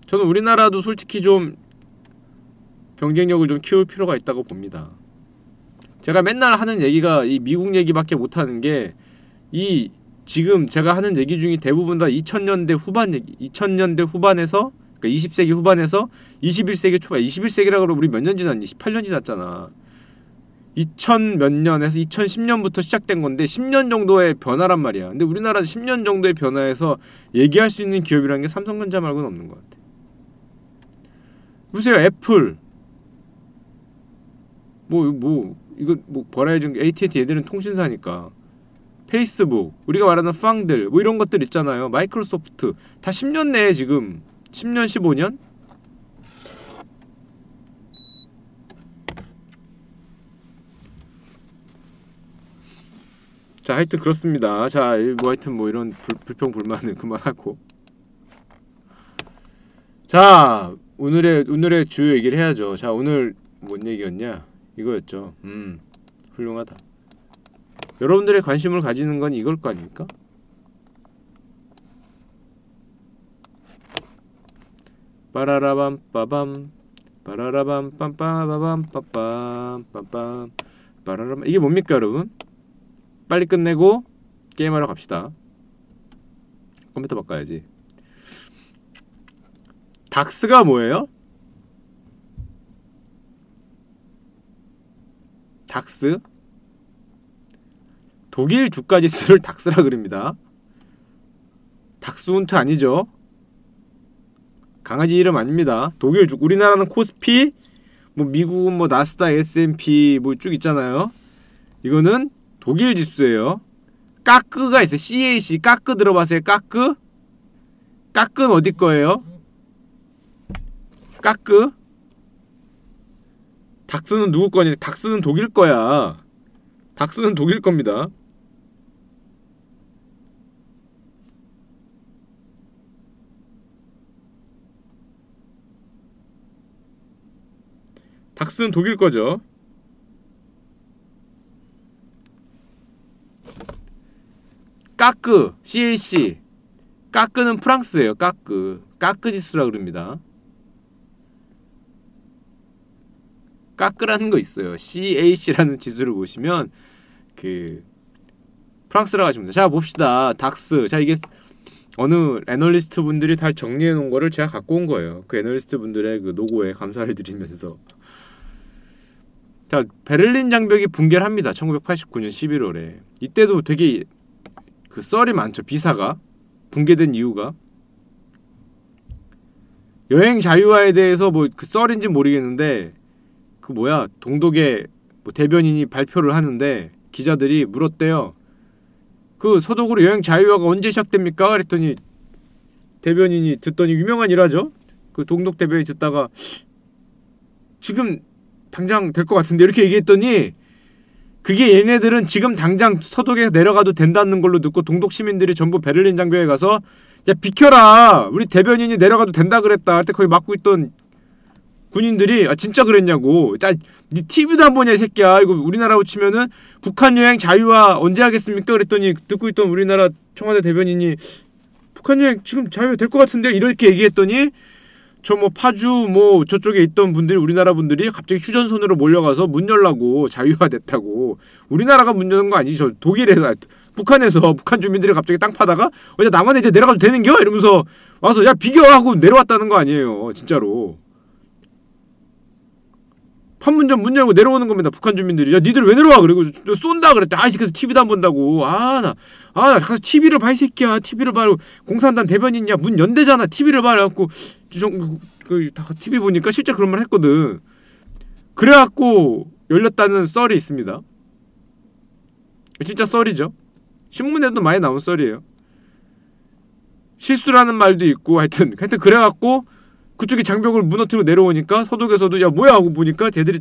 저는 우리나라도 솔직히 좀 경쟁력을 좀 키울 필요가 있다고 봅니다. 제가 맨날 하는 얘기가 이 미국 얘기밖에 못하는 게 이 지금 제가 하는 얘기 중에 대부분 다 2000년대 후반 얘기, 2000년대 후반에서 그러니까 20세기 후반에서 21세기 초반, 21세기라 그러면 우리 몇 년 지났니? 18년 지났잖아. 2000 몇 년에서 2010년부터 시작된 건데 10년 정도의 변화란 말이야. 근데 우리나라는 10년 정도의 변화에서 얘기할 수 있는 기업이라는 게 삼성전자 말고는 없는 것 같아. 보세요, 애플. 이거 버라이즌, AT&T 얘들은 통신사니까. 페이스북, 우리가 말하는 빵들, 뭐 이런 것들 있잖아요. 마이크로소프트. 다 10년 내에 지금 10년, 15년? 자, 하여튼 그렇습니다. 자, 뭐 하여튼 뭐 이런 불평 불만은 그만하고. 자, 오늘의 주요 얘기를 해야죠. 자, 오늘 뭔 얘기였냐? 이거였죠. 훌륭하다. 여러분들의 관심을 가지는 건 이걸 거 아닙니까? 빠라라밤 빠밤 빠라라밤 빰빠바밤 빠빰 빰빰 빠라라밤. 이게 뭡니까 여러분? 빨리 끝내고 게임하러 갑시다. 컴퓨터 바꿔야지. 닥스가 뭐예요? 닥스? 독일 주가지수를 닥스라 그럽니다. 닥스훈트 아니죠? 강아지 이름 아닙니다. 독일 주, 우리나라는 코스피, 뭐 미국은 뭐 나스닥, S&P 뭐 쭉 있잖아요. 이거는 독일 지수예요. 까끄가 있어요. CAC 까끄 들어봤어요? 까끄? 까끄는 어디 거예요? 까끄? 닥스는 누구 거냐? 닥스는 독일 거야. 닥스는 독일 겁니다. 닥스는 독일 거죠. 까끄, CAC. 까끄는 프랑스예요. 까끄. 까끄 지수라 그럽니다. 까끄라는 거 있어요. CAC라는 지수를 보시면 그 프랑스라고 하시면 돼요. 자, 봅시다. 닥스. 자, 이게 어느 애널리스트 분들이 다 정리해 놓은 거를 제가 갖고 온 거예요. 그 애널리스트 분들의 그 노고에 감사를 드리면서. 자, 베를린 장벽이 붕괴를 합니다. 1989년 11월에. 이때도 되게 그 썰이 많죠. 비사가 붕괴된 이유가. 여행 자유화에 대해서 뭐 그 썰인지 모르겠는데 그 뭐야 동독의 뭐 대변인이 발표를 하는데 기자들이 물었대요. 그 서독으로 여행 자유화가 언제 시작됩니까? 그랬더니 대변인이 듣더니 유명한 일화죠. 그 동독 대변인이 듣다가 지금 당장 될 것 같은데 이렇게 얘기했더니 그게 얘네들은 지금 당장 서독에 내려가도 된다는 걸로 듣고 동독 시민들이 전부 베를린 장벽에 가서 야 비켜라 우리 대변인이 내려가도 된다 그랬다 할 때 거기 막고 있던 군인들이 아 진짜 그랬냐고 야 니 TV도 안 보냐 이 새끼야 이거 우리나라로 치면은 북한 여행 자유화 언제 하겠습니까? 그랬더니 듣고 있던 우리나라 청와대 대변인이 북한 여행 지금 자유화 될 것 같은데 이렇게 얘기했더니 저 뭐 파주 뭐 저쪽에 있던 분들이 우리나라 분들이 갑자기 휴전선으로 몰려가서 문 열라고 자유화 됐다고 우리나라가 문 여는 거 아니지 저 독일에서 북한에서 북한 주민들이 갑자기 땅 파다가 야 남한에 이제 내려가도 되는겨? 이러면서 와서 야 비겨 하고 내려왔다는 거 아니에요 진짜로 판문점 문 열고 내려오는 겁니다 북한 주민들이 야 니들 왜 내려와 그리고 쏜다 그랬대 아 이 새끼들 TV도 안 본다고 나 가서 TV를 봐 이 새끼야 TV를 봐 공산당 대변인이야 문 연대잖아 TV를 봐 그래갖고 다 TV 보니까 실제 그런 말 했거든 그래갖고 열렸다는 썰이 있습니다 진짜 썰이죠 신문에도 많이 나온 썰이에요 실수라는 말도 있고 하여튼 그래갖고 그쪽이 장벽을 무너뜨리고 내려오니까 서독에서도 야 뭐야 하고 보니까 걔들이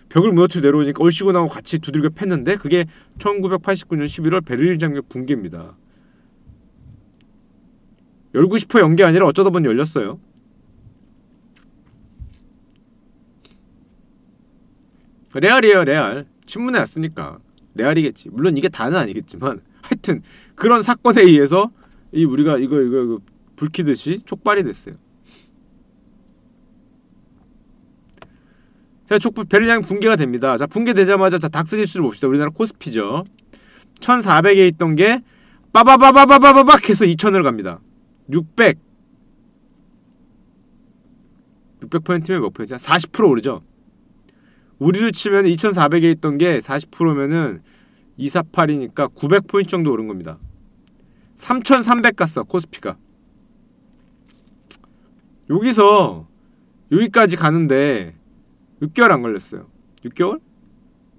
벽을 무너뜨리고 내려오니까 얼씨구 나고 같이 두들겨 팼는데 그게 1989년 11월 베를린 장벽 붕괴입니다. 열고 싶어 연 게 아니라 어쩌다 보니 열렸어요. 레알이에요, 레알. 신문에 났으니까 레알이겠지. 물론 이게 다는 아니겠지만 하여튼 그런 사건에 의해서 이 우리가 이거 불키듯이 촉발이 됐어요. 자, 베를린항 붕괴가 됩니다. 자, 붕괴되자마자 자 닥스지수를 봅시다. 우리나라 코스피죠. 1400에 있던 게 빠바바바바바박 해서 2000을 갑니다. 600%면 몇 퍼센트야? 40% 오르죠. 우리로 치면 2400에 있던 게 40%면은 248이니까 900포인트 정도 오른 겁니다. 3300 갔어, 코스피가. 여기서 여기까지 가는데 6개월 안 걸렸어요. 6개월?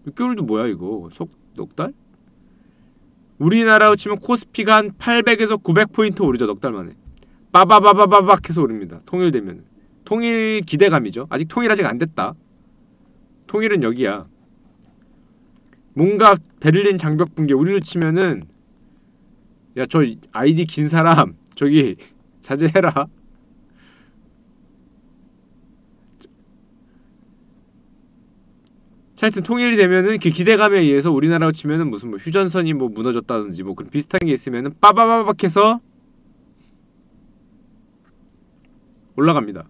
6개월도 뭐야 이거? 넉 달? 우리나라로 치면 코스피가 한 800에서 900포인트 오르죠. 넉 달 만에. 빠바바바바박 해서 오릅니다. 통일되면. 통일 기대감이죠. 아직 통일 아직 안 됐다. 통일은 여기야. 뭔가 베를린 장벽 붕괴 우리로 치면은 야, 저 아이디 긴 사람 저기 자제해라. 자, 하여튼 통일이 되면은 그 기대감에 의해서 우리나라로 치면은 무슨 뭐 휴전선이 뭐 무너졌다든지 뭐 그런 비슷한 게 있으면은 빠바바박 해서 올라갑니다.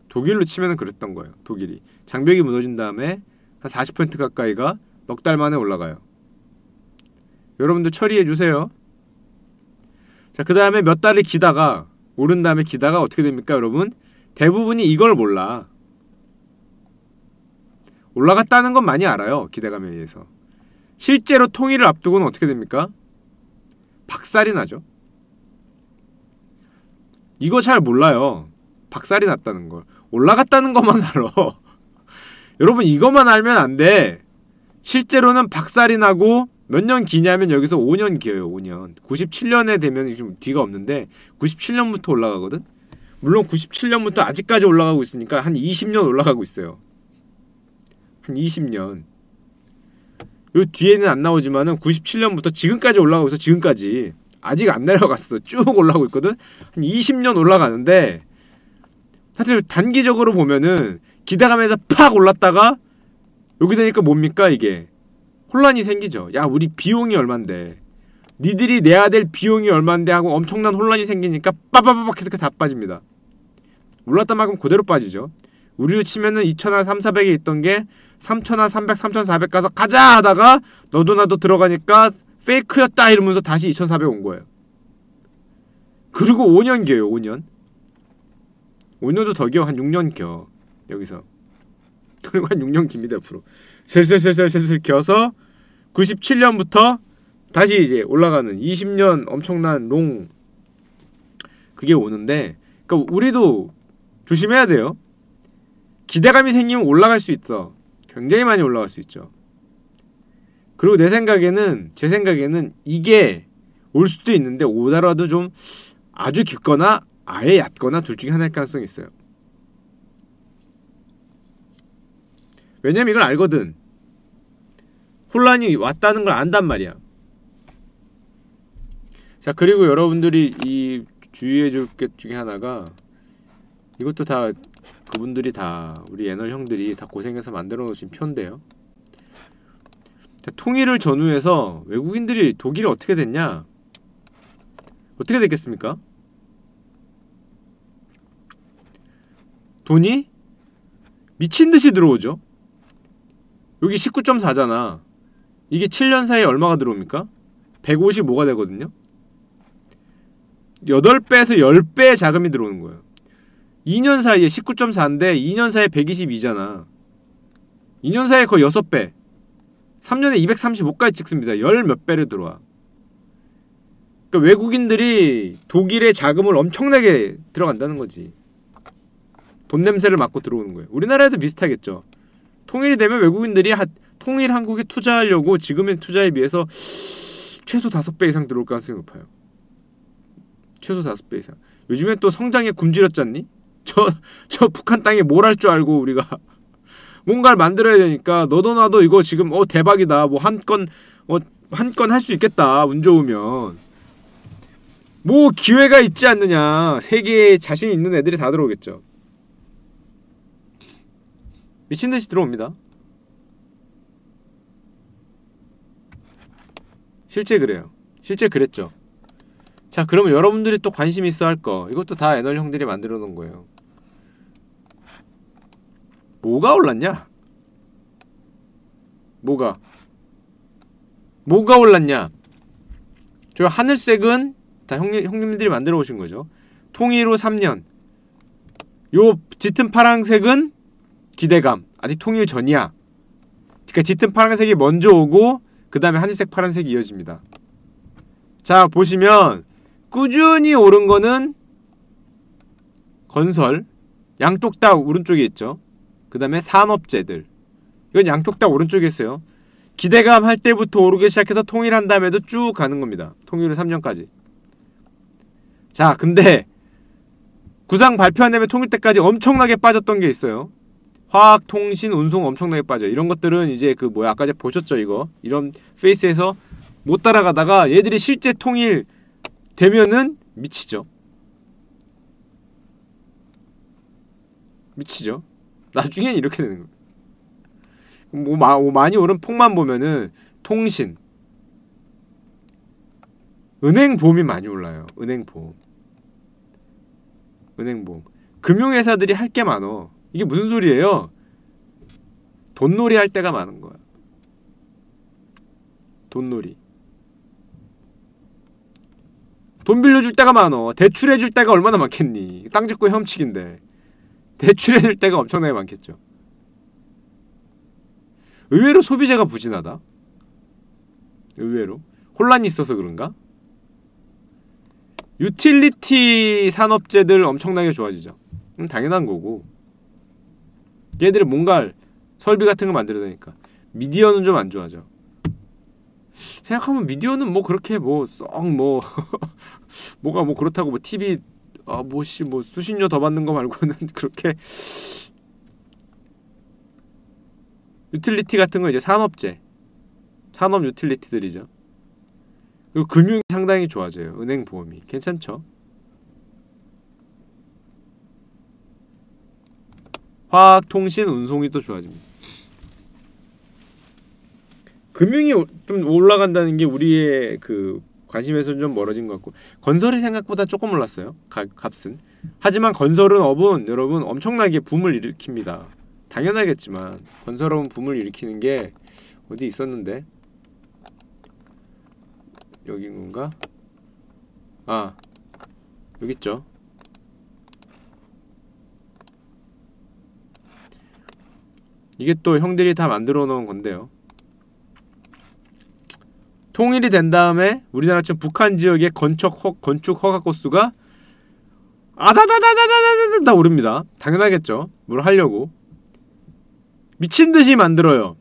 독일로 치면은 그랬던 거예요. 독일이 장벽이 무너진 다음에 한 40% 가까이가 넉 달 만에 올라가요. 여러분들 처리해 주세요. 자, 그 다음에 몇 달을 기다가 오른 다음에 기다가 어떻게 됩니까, 여러분? 대부분이 이걸 몰라. 올라갔다는 건 많이 알아요. 기대감에 의해서. 실제로 통일을 앞두고는 어떻게 됩니까? 박살이 나죠. 이거 잘 몰라요. 박살이 났다는 걸. 올라갔다는 것만 알아. 여러분 이것만 알면 안 돼. 실제로는 박살이 나고 몇 년 기냐면 여기서 5년 기어요. 5년. 97년에 되면 좀 뒤가 없는데 97년부터 올라가거든. 물론 97년부터 아직까지 올라가고 있으니까 한 20년 올라가고 있어요. 한 20년. 요 뒤에는 안 나오지만은 97년부터 지금까지 올라가고 있어. 지금까지 아직 안 내려갔어. 쭉 올라가고 있거든. 한 20년 올라가는데 사실 단기적으로 보면은 기대감에서 팍 올랐다가 여기 되니까 뭡니까 이게? 혼란이 생기죠. 야, 우리 비용이 얼만데 니들이 내야 될 비용이 얼만데 하고 엄청난 혼란이 생기니까 빠바바박 해서 다 빠집니다. 올랐다 만큼 그대로 빠지죠. 우리로 치면은 2,000원 3,400에 있던 게 3,000원 300, 3,400 가서 가자 하다가 너도 나도 들어가니까 페이크였다 이러면서 다시 2,400 온 거예요. 그리고 5년 겨요. 5년 5년도 더 겨. 한 6년 겨. 여기서 그리고 한 6년 깁니다. 앞으로 슬슬 겨서 97년부터 다시 이제 올라가는 20년 엄청난 롱 그게 오는데, 그러니까 우리도 조심해야 돼요. 기대감이 생기면 올라갈 수 있어. 굉장히 많이 올라갈 수 있죠. 그리고 제 생각에는 이게 올 수도 있는데 오더라도 좀 아주 깊거나 아예 얕거나 둘 중에 하나일 가능성이 있어요. 왜냐면 이걸 알거든. 혼란이 왔다는 걸 안단 말이야. 자, 그리고 여러분들이 이 주의해 줄 게 중에 하나가, 이것도 다 그분들이 다 우리 애널 형들이 다 고생해서 만들어 놓으신 표인데요. 자, 통일을 전후해서 외국인들이 독일이 어떻게 됐냐? 어떻게 됐겠습니까? 돈이 미친듯이 들어오죠. 여기 19.4잖아. 이게 7년 사이에 얼마가 들어옵니까? 155가 되거든요. 8배에서 10배의 자금이 들어오는 거예요. 2년 사이에 19.4인데 2년 사이에 122잖아. 2년 사이에 거의 6배. 3년에 235까지 찍습니다. 10 몇 배를 들어와. 그러니까 외국인들이 독일의 자금을 엄청나게 들어간다는 거지. 돈 냄새를 맡고 들어오는 거예요. 우리나라에도 비슷하겠죠. 통일이 되면 외국인들이 통일 한국에 투자하려고 지금의 투자에 비해서 최소 5배 이상 들어올 가능성이 높아요. 최소 5배 이상. 요즘에 또 성장에 굶주렸잖니? 저 북한 땅에 뭘 할 줄 알고 우리가 뭔가를 만들어야 되니까 너도 나도 이거 지금 대박이다. 뭐 한 건 할 수 있겠다. 운 좋으면. 뭐 기회가 있지 않느냐. 세계에 자신 있는 애들이 다 들어오겠죠. 미친듯이 들어옵니다. 실제 그래요. 실제 그랬죠. 자, 그러면 여러분들이 또 관심 있어 할 거, 이것도 다 애널 형들이 만들어 놓은 거예요. 뭐가 올랐냐? 뭐가 올랐냐? 저 하늘색은 다 형님들이 만들어 오신 거죠. 통일 후 3년. 요 짙은 파란색은 기대감. 아직 통일 전이야. 그러니까 짙은 파란색이 먼저 오고 그 다음에 하늘색 파란색이 이어집니다. 자, 보시면 꾸준히 오른 거는 건설, 양쪽 다 오른쪽에 있죠. 그 다음에 산업재들, 이건 양쪽 다 오른쪽에 있어요. 기대감 할 때부터 오르기 시작해서 통일한 다음에도 쭉 가는 겁니다. 통일 후 3년까지. 자, 근데 구상 발표한 다음에 통일 때까지 엄청나게 빠졌던 게 있어요. 화학, 통신, 운송 엄청나게 빠져요. 이런 것들은 이제 그 뭐야, 아까 보셨죠 이거? 이런 페이스에서 못 따라가다가 얘들이 실제 통일 되면은 미치죠. 미치죠. 나중엔 이렇게 되는 거예요. 뭐 많이 오른 폭만 보면은 통신, 은행보험이 많이 올라요. 은행보험. 금융회사들이 할 게 많어. 이게 무슨 소리예요? 돈놀이 할 때가 많은 거야. 돈놀이. 돈 빌려줄 때가 많어. 대출해줄 때가 얼마나 많겠니? 땅 짓고 훔치긴데. 대출해줄 때가 엄청나게 많겠죠. 의외로 소비재가 부진하다. 의외로 혼란이 있어서 그런가? 유틸리티 산업재들 엄청나게 좋아지죠. 당연한 거고. 얘들이 뭔가 설비 같은 거 만들어야 되니까. 미디어는 좀 안 좋아져. 생각하면 미디어는 뭐 그렇게 뭐 썩 뭐 뭐가 뭐 그렇다고 뭐 TV 뭐 수신료 더 받는 거 말고는 그렇게. 유틸리티 같은 거 이제 산업재, 산업 유틸리티들이죠. 그리고 금융이 상당히 좋아져요. 은행 보험이 괜찮죠. 화학, 통신, 운송이 또 좋아집니다. 금융이 좀 올라간다는 게 우리의 그 관심에서 좀 멀어진 것 같고, 건설이 생각보다 조금 올랐어요. 값은. 하지만 건설업은 여러분 엄청나게 붐을 일으킵니다. 당연하겠지만 건설업은 붐을 일으키는 게 어디 있었는데? 여긴 건가? 아, 여기 있죠. 이게 또 형들이 다 만들어 놓은 건데요. 통일이 된 다음에 우리나라처럼 북한 지역의 건축 허가 건수가 아다다다다다다다 오릅니다. 당연하겠죠. 뭘 하려고. 미친듯이 만들어요.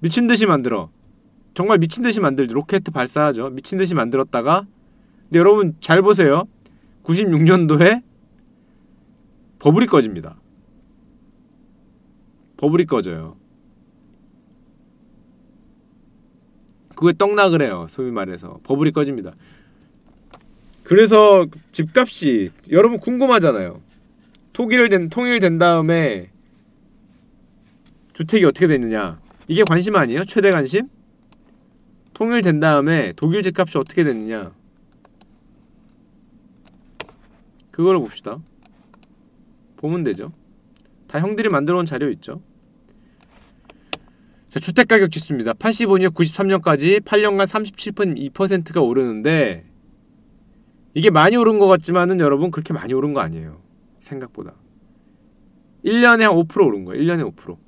미친듯이 만들어. 정말 미친듯이 만들죠. 로켓 발사하죠. 미친듯이 만들었다가, 근데 여러분 잘 보세요. 96년도에 버블이 꺼집니다. 버블이 꺼져요. 그거에 떡락을 해요. 소위 말해서 버블이 꺼집니다. 그래서 집값이, 여러분 궁금하잖아요. 통일된 다음에 주택이 어떻게 됐느냐. 이게 관심 아니에요? 최대 관심? 통일된 다음에 독일 집값이 어떻게 됐느냐. 그걸 봅시다. 보면 되죠. 다 형들이 만들어 온 자료 있죠. 자, 주택가격 지수입니다. 85년, 93년까지 8년간 37.2%가 오르는데, 이게 많이 오른 것 같지만은 여러분 그렇게 많이 오른 거 아니에요. 생각보다. 1년에 한 5% 오른 거예요. 1년에 5%.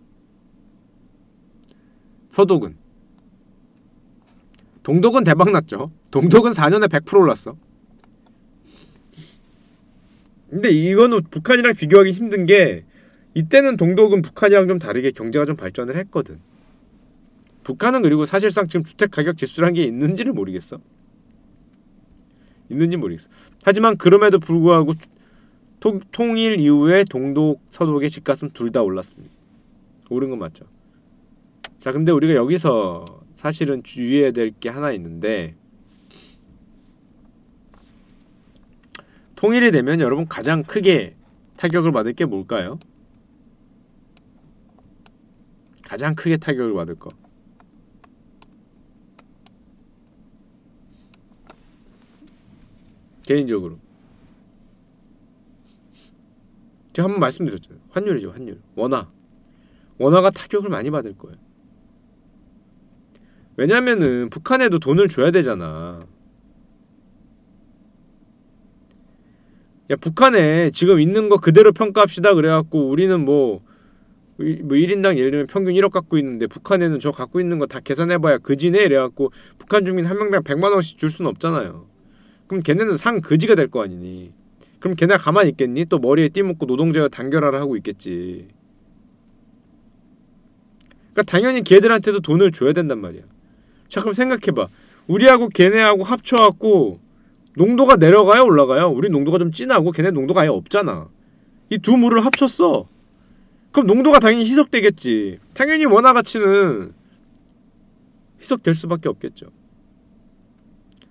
서독은. 동독은 대박났죠. 동독은 4년에 100% 올랐어. 근데 이거는 북한이랑 비교하기 힘든 게, 이때는 동독은 북한이랑 좀 다르게 경제가 좀 발전을 했거든. 북한은 그리고 사실상 지금 주택가격 지수란 게 있는지를 모르겠어. 하지만 그럼에도 불구하고 통일 이후에 동독, 서독의 집값은 둘 다 올랐습니다. 오른 건 맞죠. 자, 근데 우리가 여기서 사실은 주의해야 될 게 하나 있는데, 통일이 되면 여러분 가장 크게 타격을 받을 게 뭘까요? 가장 크게 타격을 받을 거. 개인적으로. 제가 한번 말씀드렸잖아요. 환율이죠, 환율. 원화가 타격을 많이 받을 거예요. 왜냐면은 북한에도 돈을 줘야 되잖아. 야, 북한에 지금 있는 거 그대로 평가합시다 그래갖고 우리는 뭐 1인당 예를 들면 평균 1억 갖고 있는데 북한에는 저 갖고 있는 거 다 계산해봐야 그지네 이래갖고 북한 주민 한 명당 100만원씩 줄 수는 없잖아요. 그럼 걔네는 상 그지가 될 거 아니니. 그럼 걔네가 가만히 있겠니? 또 머리에 띠묻고 노동자가 단결하라 하고 있겠지. 그러니까 당연히 걔들한테도 돈을 줘야 된단 말이야. 자, 그럼 생각해봐. 우리하고 걔네하고 합쳐갖고 농도가 내려가요, 올라가요? 우리 농도가 좀 진하고 걔네 농도가 아예 없잖아. 이 두 물을 합쳤어. 그럼 농도가 당연히 희석되겠지. 당연히 원화 가치는 희석될 수밖에 없겠죠.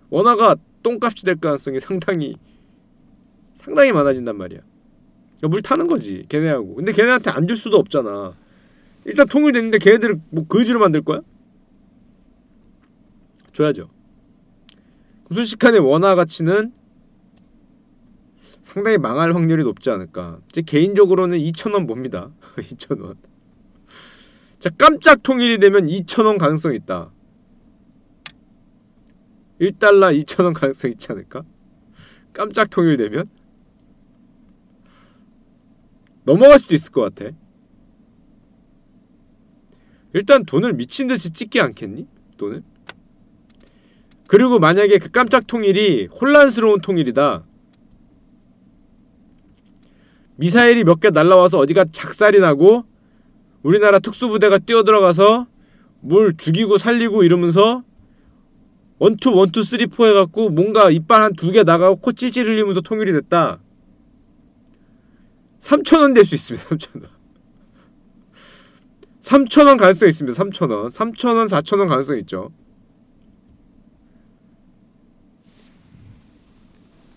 원화가 똥값이 될 가능성이 상당히 많아진단 말이야. 물 타는 거지, 걔네하고. 근데 걔네한테 안 줄 수도 없잖아. 일단 통일됐는데 걔네들을 뭐 거지로 만들 거야? 줘야죠. 순식간에 원화 가치는 상당히 망할 확률이 높지 않을까. 제 개인적으로는 2,000원 봅니다. 2,000원. 자, 깜짝 통일이 되면 2,000원 가능성이 있다. 1달러 2,000원 가능성이 있지 않을까? 깜짝 통일되면? 넘어갈 수도 있을 것 같아. 일단 돈을 미친듯이 찍지 않겠니? 돈을? 그리고 만약에 그 깜짝 통일이 혼란스러운 통일이다. 미사일이 몇 개 날라와서 어디가 작살이 나고 우리나라 특수부대가 뛰어들어가서 뭘 죽이고 살리고 이러면서 원투 쓰리 포 해갖고 뭔가 이빨 한 2개 나가고 코 찔찔 흘리면서 통일이 됐다. 3,000원 될 수 있습니다. 3,000원. 3,000원 가능성이 있습니다. 3,000원. 3,000원, 4,000원 가능성이 있죠.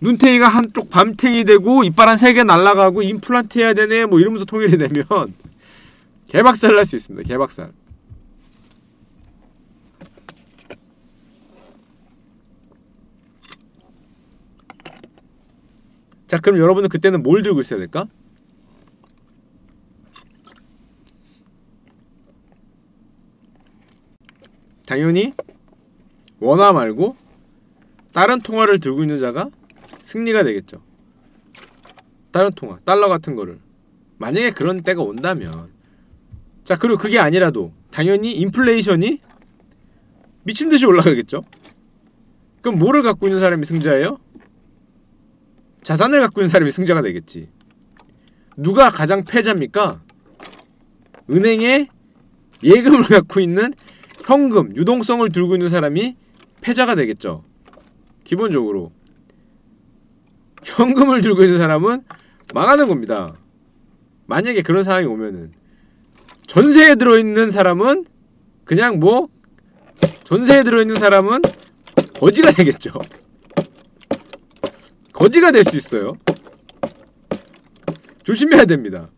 눈탱이가 한쪽 밤탱이 되고 이빨 한 3개 날라가고 임플란트 해야 되네 뭐 이러면서 통일이 되면 개박살 날 수 있습니다. 개박살. 자, 그럼 여러분은 그때는 뭘 들고 있어야 될까? 당연히 원화 말고 다른 통화를 들고 있는 자가 승리가 되겠죠. 다른 통화, 달러 같은 거를. 만약에 그런 때가 온다면. 자, 그리고 그게 아니라도 당연히 인플레이션이 미친듯이 올라가겠죠. 그럼 뭐를 갖고 있는 사람이 승자예요? 자산을 갖고 있는 사람이 승자가 되겠지. 누가 가장 패자입니까? 은행에 예금을 갖고 있는 현금, 유동성을 들고 있는 사람이 패자가 되겠죠. 기본적으로 현금을 들고 있는 사람은 망하는 겁니다. 만약에 그런 상황이 오면은 전세에 들어있는 사람은 그냥 뭐 전세에 들어있는 사람은 거지가 되겠죠. 거지가 될 수 있어요. 조심해야 됩니다.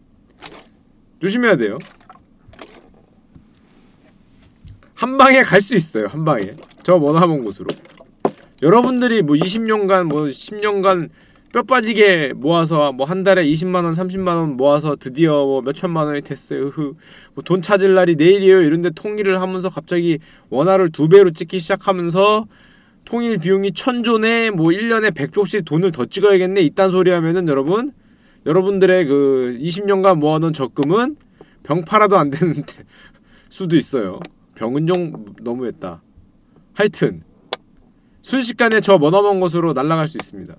조심해야 돼요. 한방에 갈 수 있어요. 한방에. 저 원화먼 곳으로. 여러분들이 뭐 20년간 뭐 10년간 뼈 빠지게 모아서 뭐 한 달에 20만원 30만원 모아서 드디어 뭐 몇천만원이 됐어요. 뭐 돈 찾을 날이 내일이에요. 이런데 통일을 하면서 갑자기 원화를 2배로 찍기 시작하면서 통일 비용이 1,000조네 뭐 1년에 100조씩 돈을 더 찍어야겠네 이딴 소리 하면은 여러분들의 그 20년간 모아놓은 적금은 병 팔아도 안 되는데 수도 있어요. 병은 좀 너무했다. 하여튼 순식간에 저 머나먼 곳으로 날아갈 수 있습니다.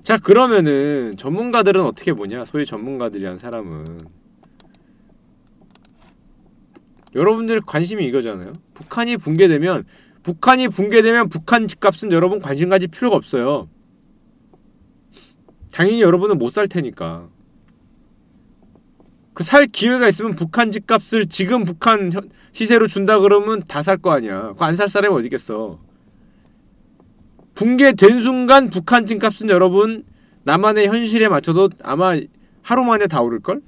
자, 그러면은 전문가들은 어떻게 보냐? 소위 전문가들이란 사람은 여러분들 관심이 이거잖아요. 북한이 붕괴되면 북한 집값은 여러분 관심 가질 필요가 없어요. 당연히 여러분은 못 살 테니까. 그 살 기회가 있으면 북한 집값을 지금 북한 시세로 준다 그러면 다 살 거 아니야. 그거 안 살 사람이 어디 있겠어. 붕괴된 순간 북한 집값은 여러분 나만의 현실에 맞춰도 아마 하루 만에 다 오를걸?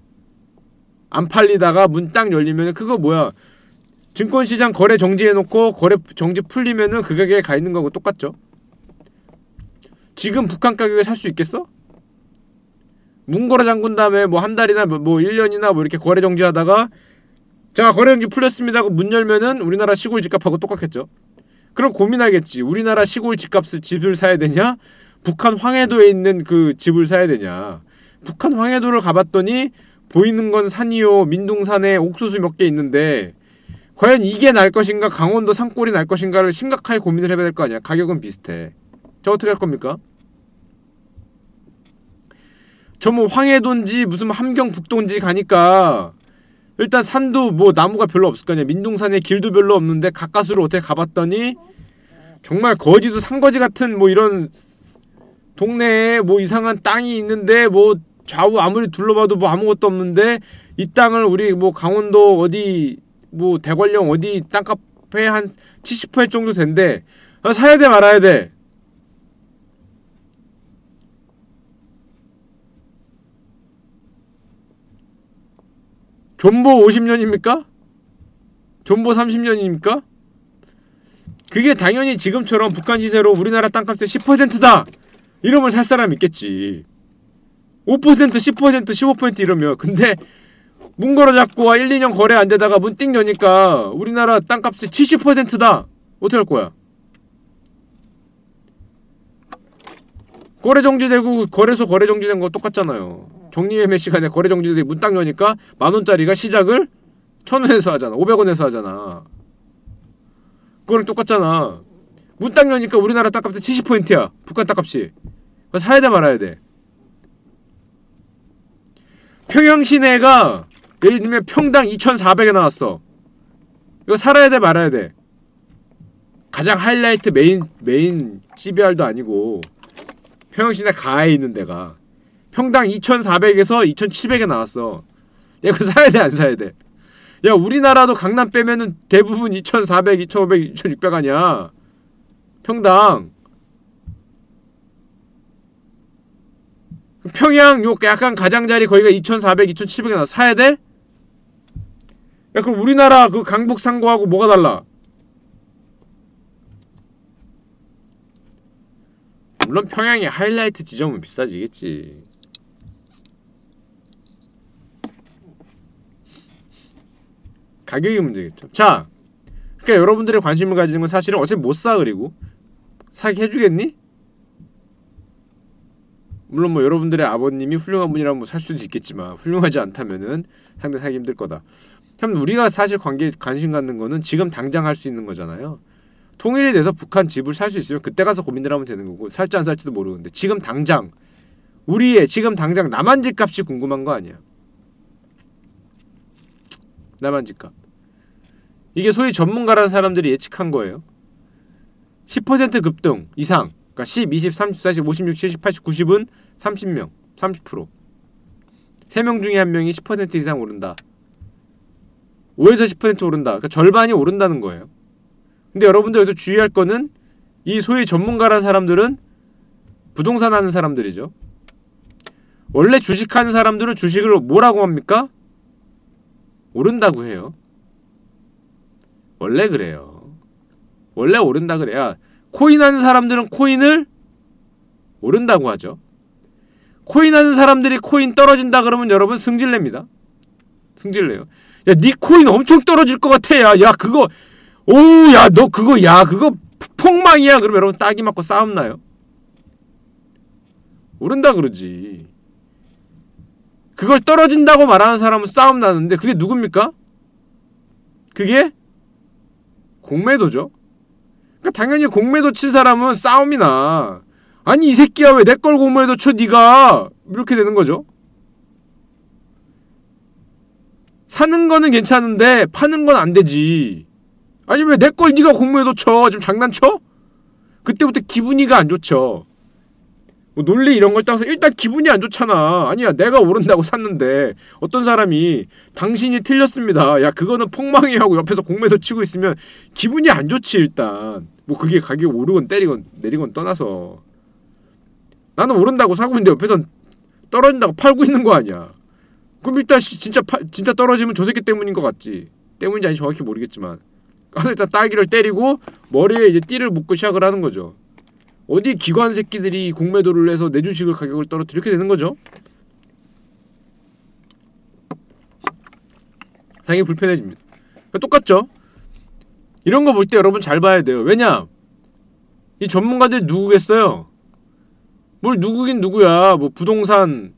안 팔리다가 문 딱 열리면 그거 뭐야 증권시장 거래 정지해놓고 거래 정지 풀리면은 그 가격에 가 있는 거하고 똑같죠. 지금 북한 가격에 살 수 있겠어? 문거래 잠근 다음에 뭐 한 달이나 뭐 1년이나 뭐 이렇게 거래 정지하다가 자 거래 정지 풀렸습니다 하고 문 열면은 우리나라 시골 집값하고 똑같겠죠. 그럼 고민하겠지. 우리나라 시골 집을 사야 되냐? 북한 황해도에 있는 그 집을 사야 되냐? 북한 황해도를 가봤더니 보이는 건 산이요. 민둥산에 옥수수 몇 개 있는데 과연 이게 날 것인가 강원도 산골이 날 것인가를 심각하게 고민을 해봐야 될 거 아니야. 가격은 비슷해. 저 어떻게 할 겁니까? 저 뭐 황해도인지 무슨 함경 북도인지 가니까 일단 산도 뭐 나무가 별로 없을 거 아니야. 민둥산에 길도 별로 없는데 가까스로 어떻게 가봤더니 정말 거지도 산거지 같은 뭐 이런 동네에 뭐 이상한 땅이 있는데 뭐 좌우 아무리 둘러봐도 뭐 아무것도 없는데 이 땅을 우리 뭐 강원도 어디 뭐 대관령 어디 땅값에 한 70% 정도 된대. 사야 돼 말아야 돼? 존보 50년입니까? 존보 30년입니까? 그게 당연히 지금처럼 북한 시세로 우리나라 땅값의 10%다! 이러면 살 사람 있겠지. 5%, 10%, 15% 이러면. 근데 문 걸어 잡고 1, 2년 거래 안 되다가 문 띵 여니까 우리나라 땅값이 70%다! 어떻게 할 거야? 거래 정지되고 거래소 거래 정지된 거 똑같잖아요. 정리매매 시간에 거래 정지되고 문 딱 여니까 10,000원짜리가 시작을 1,000원에서 하잖아. 500원에서 하잖아. 그거랑 똑같잖아. 문 딱 여니까 우리나라 땅값이 70%야. 북한 땅값이. 사야 돼 말아야 돼? 평양 시내가 예를 들면 평당 2,400에 나왔어. 이거 살아야 돼 말아야 돼? 가장 하이라이트 메인 CBR도 아니고 평양 시내 가에 있는 데가 평당 2,400에서 2,700에 나왔어. 야, 이거 사야 돼 안 사야 돼? 야, 우리나라도 강남 빼면은 대부분 2,400, 2,500, 2,600 아니야. 평당. 평양 요 약간 가장자리 거기가 2,400, 2,700에 나와. 사야 돼? 야, 그럼 우리나라 그 강북 산 거하고 뭐가 달라? 물론 평양의 하이라이트 지점은 비싸지겠지. 가격이 문제겠죠. 자, 그러니까 여러분들의 관심을 가지는 건 사실은 어차피 못 사. 그리고 사게 해주겠니? 물론 뭐 여러분들의 아버님이 훌륭한 분이라면 뭐 살 수도 있겠지만 훌륭하지 않다면은 상당히 사기 힘들 거다. 그럼 우리가 사실 관심 갖는 거는 지금 당장 할 수 있는 거잖아요. 통일이 돼서 북한 집을 살 수 있으면 그때 가서 고민을 하면 되는 거고 살지 안 살지도 모르는데 지금 당장 우리의 지금 당장 남한 집값이 궁금한 거 아니야. 남한 집값. 이게 소위 전문가라는 사람들이 예측한 거예요. 10% 급등 이상. 그러니까 10, 20, 30, 40, 50, 60, 70, 80, 90은 30명, 30%. 3명 중에 1명이 10% 이상 오른다. 5에서 10% 오른다. 그러니까 절반이 오른다는 거예요. 근데 여러분들 여기서 주의할 거는 이 소위 전문가라는 사람들은 부동산 하는 사람들이죠. 원래 주식하는 사람들은 주식을 뭐라고 합니까? 오른다고 해요. 원래 그래요. 원래 오른다 그래야. 코인 하는 사람들은 코인을 오른다고 하죠. 코인 하는 사람들이 코인 떨어진다 그러면 여러분 승질냅니다. 승질내요. 야, 니 코인 엄청 떨어질 것 같아. 야 그거 오우 야 너 그거 야 그거 폭망이야. 그러면 여러분 따기 맞고 싸움 나요. 오른다 그러지. 그걸 떨어진다고 말하는 사람은 싸움 나는데 그게 누굽니까? 그게 공매도죠. 그러니까 당연히 공매도 친 사람은 싸움이 나. 아니 이 새끼야 왜 내 걸 공매도 쳐 니가. 이렇게 되는 거죠. 사는 거는 괜찮은데 파는 건 안 되지. 아니 왜 내 걸 니가 공매도 쳐. 지금 장난쳐? 그때부터 기분이가 안 좋죠. 뭐 논리 이런 걸 따서 일단 기분이 안 좋잖아. 아니야 내가 오른다고 샀는데 어떤 사람이 당신이 틀렸습니다. 야 그거는 폭망이 하고 옆에서 공매도 치고 있으면 기분이 안 좋지. 일단 뭐 그게 가격이 오르건 때리건 내리건 떠나서 나는 오른다고 사고 있는데 옆에선 떨어진다고 팔고 있는 거 아니야. 그럼 일단 진짜 떨어지면 저 새끼 때문인 것 같지. 때문인지 아닌지 정확히 모르겠지만 가서 일단 딸기를 때리고 머리에 이제 띠를 묶고 시작을 하는 거죠. 어디 기관 새끼들이 공매도를 해서 내 주식을 가격을 떨어뜨려 이렇게 되는 거죠. 당연히 불편해집니다. 똑같죠? 이런 거 볼 때 여러분 잘 봐야 돼요. 왜냐? 이 전문가들 누구겠어요? 뭘 누구긴 누구야. 뭐 부동산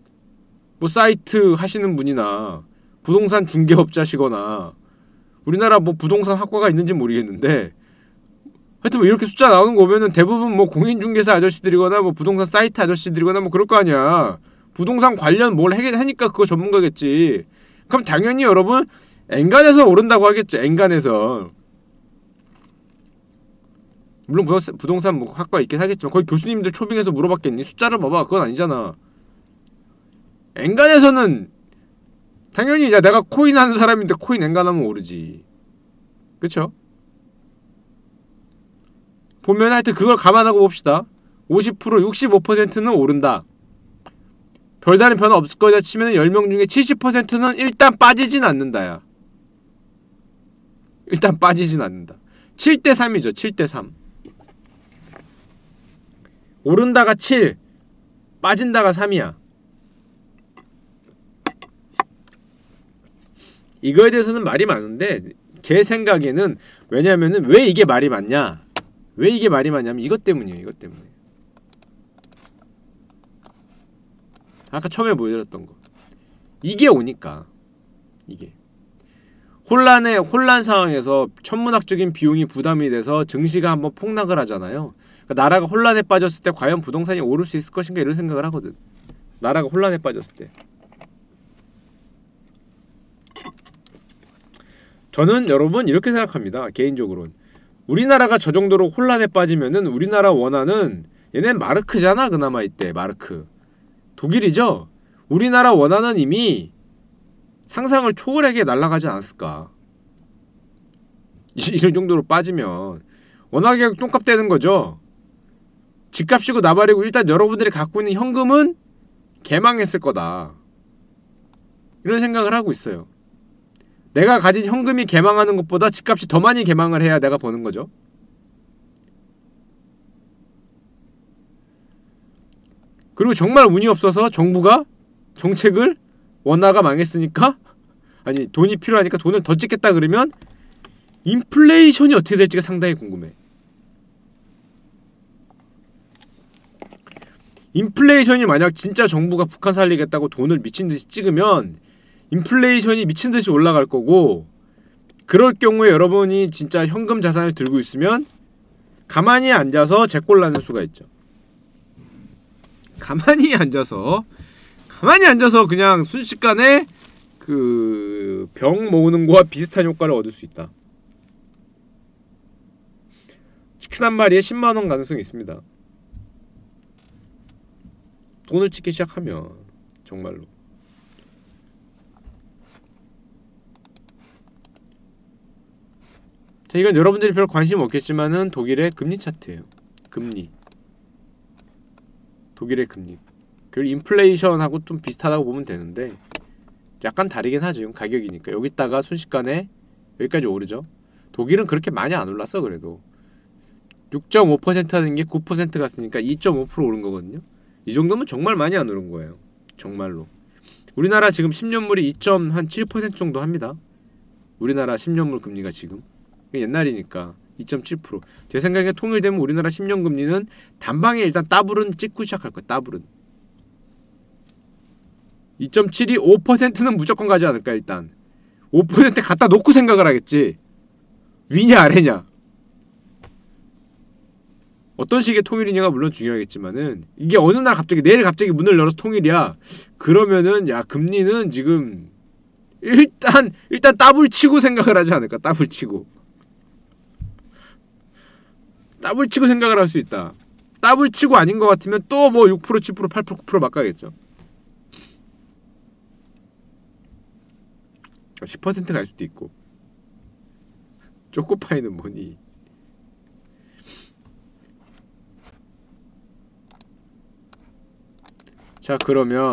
뭐 사이트 하시는 분이나 부동산 중개업자시거나 우리나라 뭐 부동산 학과가 있는지 모르겠는데 하여튼 뭐 이렇게 숫자 나오는 거 보면은 대부분 뭐 공인중개사 아저씨들이거나 뭐 부동산 사이트 아저씨들이거나 뭐 그럴 거 아니야. 부동산 관련 뭘 하니까 그거 전문가겠지. 그럼 당연히 여러분 엔간해서 오른다고 하겠죠. 엔간해서. 물론 부동산 뭐 학과 있긴 하겠지만 거기 교수님들 초빙해서 물어봤겠니? 숫자를 봐봐. 그건 아니잖아. 엔간해서는 당연히 야 내가 코인 하는 사람인데 코인 엔간하면 오르지. 그쵸? 보면 하여튼 그걸 감안하고 봅시다. 50% 65%는 오른다. 별다른 변화 없을 거다 치면 10명 중에 70%는 일단 빠지진 않는다야. 일단 빠지진 않는다. 7대3이죠. 7대3. 오른다가 7, 빠진다가 3이야. 이거에 대해서는 말이 많은데 제 생각에는 왜냐면은 왜 이게 말이 많냐? 왜 이게 말이 많냐면 이것 때문이에요. 이것 때문에. 아까 처음에 보여드렸던 거. 이게 오니까. 이게. 혼란 상황에서 천문학적인 비용이 부담이 돼서 증시가 한번 폭락을 하잖아요. 그러니까 나라가 혼란에 빠졌을 때 과연 부동산이 오를 수 있을 것인가 이런 생각을 하거든. 나라가 혼란에 빠졌을 때. 저는 여러분 이렇게 생각합니다. 개인적으로는. 우리나라가 저 정도로 혼란에 빠지면은 우리나라 원화는 얘네 마르크잖아. 그나마 이때 마르크. 독일이죠? 우리나라 원화는 이미 상상을 초월하게 날아가지 않았을까. 이런 정도로 빠지면 원화 가격 똥값 되는 거죠. 집값이고 나발이고 일단 여러분들이 갖고 있는 현금은 개망했을 거다. 이런 생각을 하고 있어요. 내가 가진 현금이 개망하는 것보다 집값이 더 많이 개망을 해야 내가 버는 거죠. 그리고 정말 운이 없어서 정부가 정책을 원화가 망했으니까 아니 돈이 필요하니까 돈을 더 찍겠다 그러면 인플레이션이 어떻게 될지가 상당히 궁금해. 인플레이션이 만약 진짜 정부가 북한 살리겠다고 돈을 미친듯이 찍으면 인플레이션이 미친듯이 올라갈 거고 그럴 경우에 여러분이 진짜 현금 자산을 들고 있으면 가만히 앉아서 재꼴 나는 수가 있죠. 가만히 앉아서 그냥 순식간에 그 병 모으는 거와 비슷한 효과를 얻을 수 있다. 치킨 한 마리에 10만원 가능성이 있습니다. 돈을 찍기 시작하면 정말로. 자, 이건 여러분들이 별 관심 없겠지만은 독일의 금리 차트예요. 금리. 독일의 금리. 그 인플레이션하고 좀 비슷하다고 보면 되는데 약간 다르긴 하죠. 가격이니까. 여기다가 순식간에 여기까지 오르죠. 독일은 그렇게 많이 안 올랐어. 그래도 6.5% 하는 게 9% 갔으니까 2.5% 오른 거거든요. 이 정도면 정말 많이 안 오른 거예요. 정말로. 우리나라 지금 10년물이 2.7% 정도 합니다. 우리나라 10년물 금리가 지금 옛날이니까 2.7%. 제 생각에 통일되면 우리나라 10년 금리는 단방에 일단 따블은 찍고 시작할 거야. 따블은 2.72, 5%는 무조건 가지 않을까. 일단 5% 갖다 놓고 생각을 하겠지. 위냐 아래냐 어떤 식의 통일이냐가 물론 중요하겠지만은 이게 어느 날 갑자기 내일 갑자기 문을 열어서 통일이야. 그러면은 야 금리는 지금 일단 따블 치고 생각을 하지 않을까. 따블 치고 생각을 할 수 있다. 따블 치고 아닌 것 같으면 또 뭐 6%, 7%, 8%, 9% 막 가겠죠. 10% 갈 수도 있고. 초코파이는 뭐니? 자, 그러면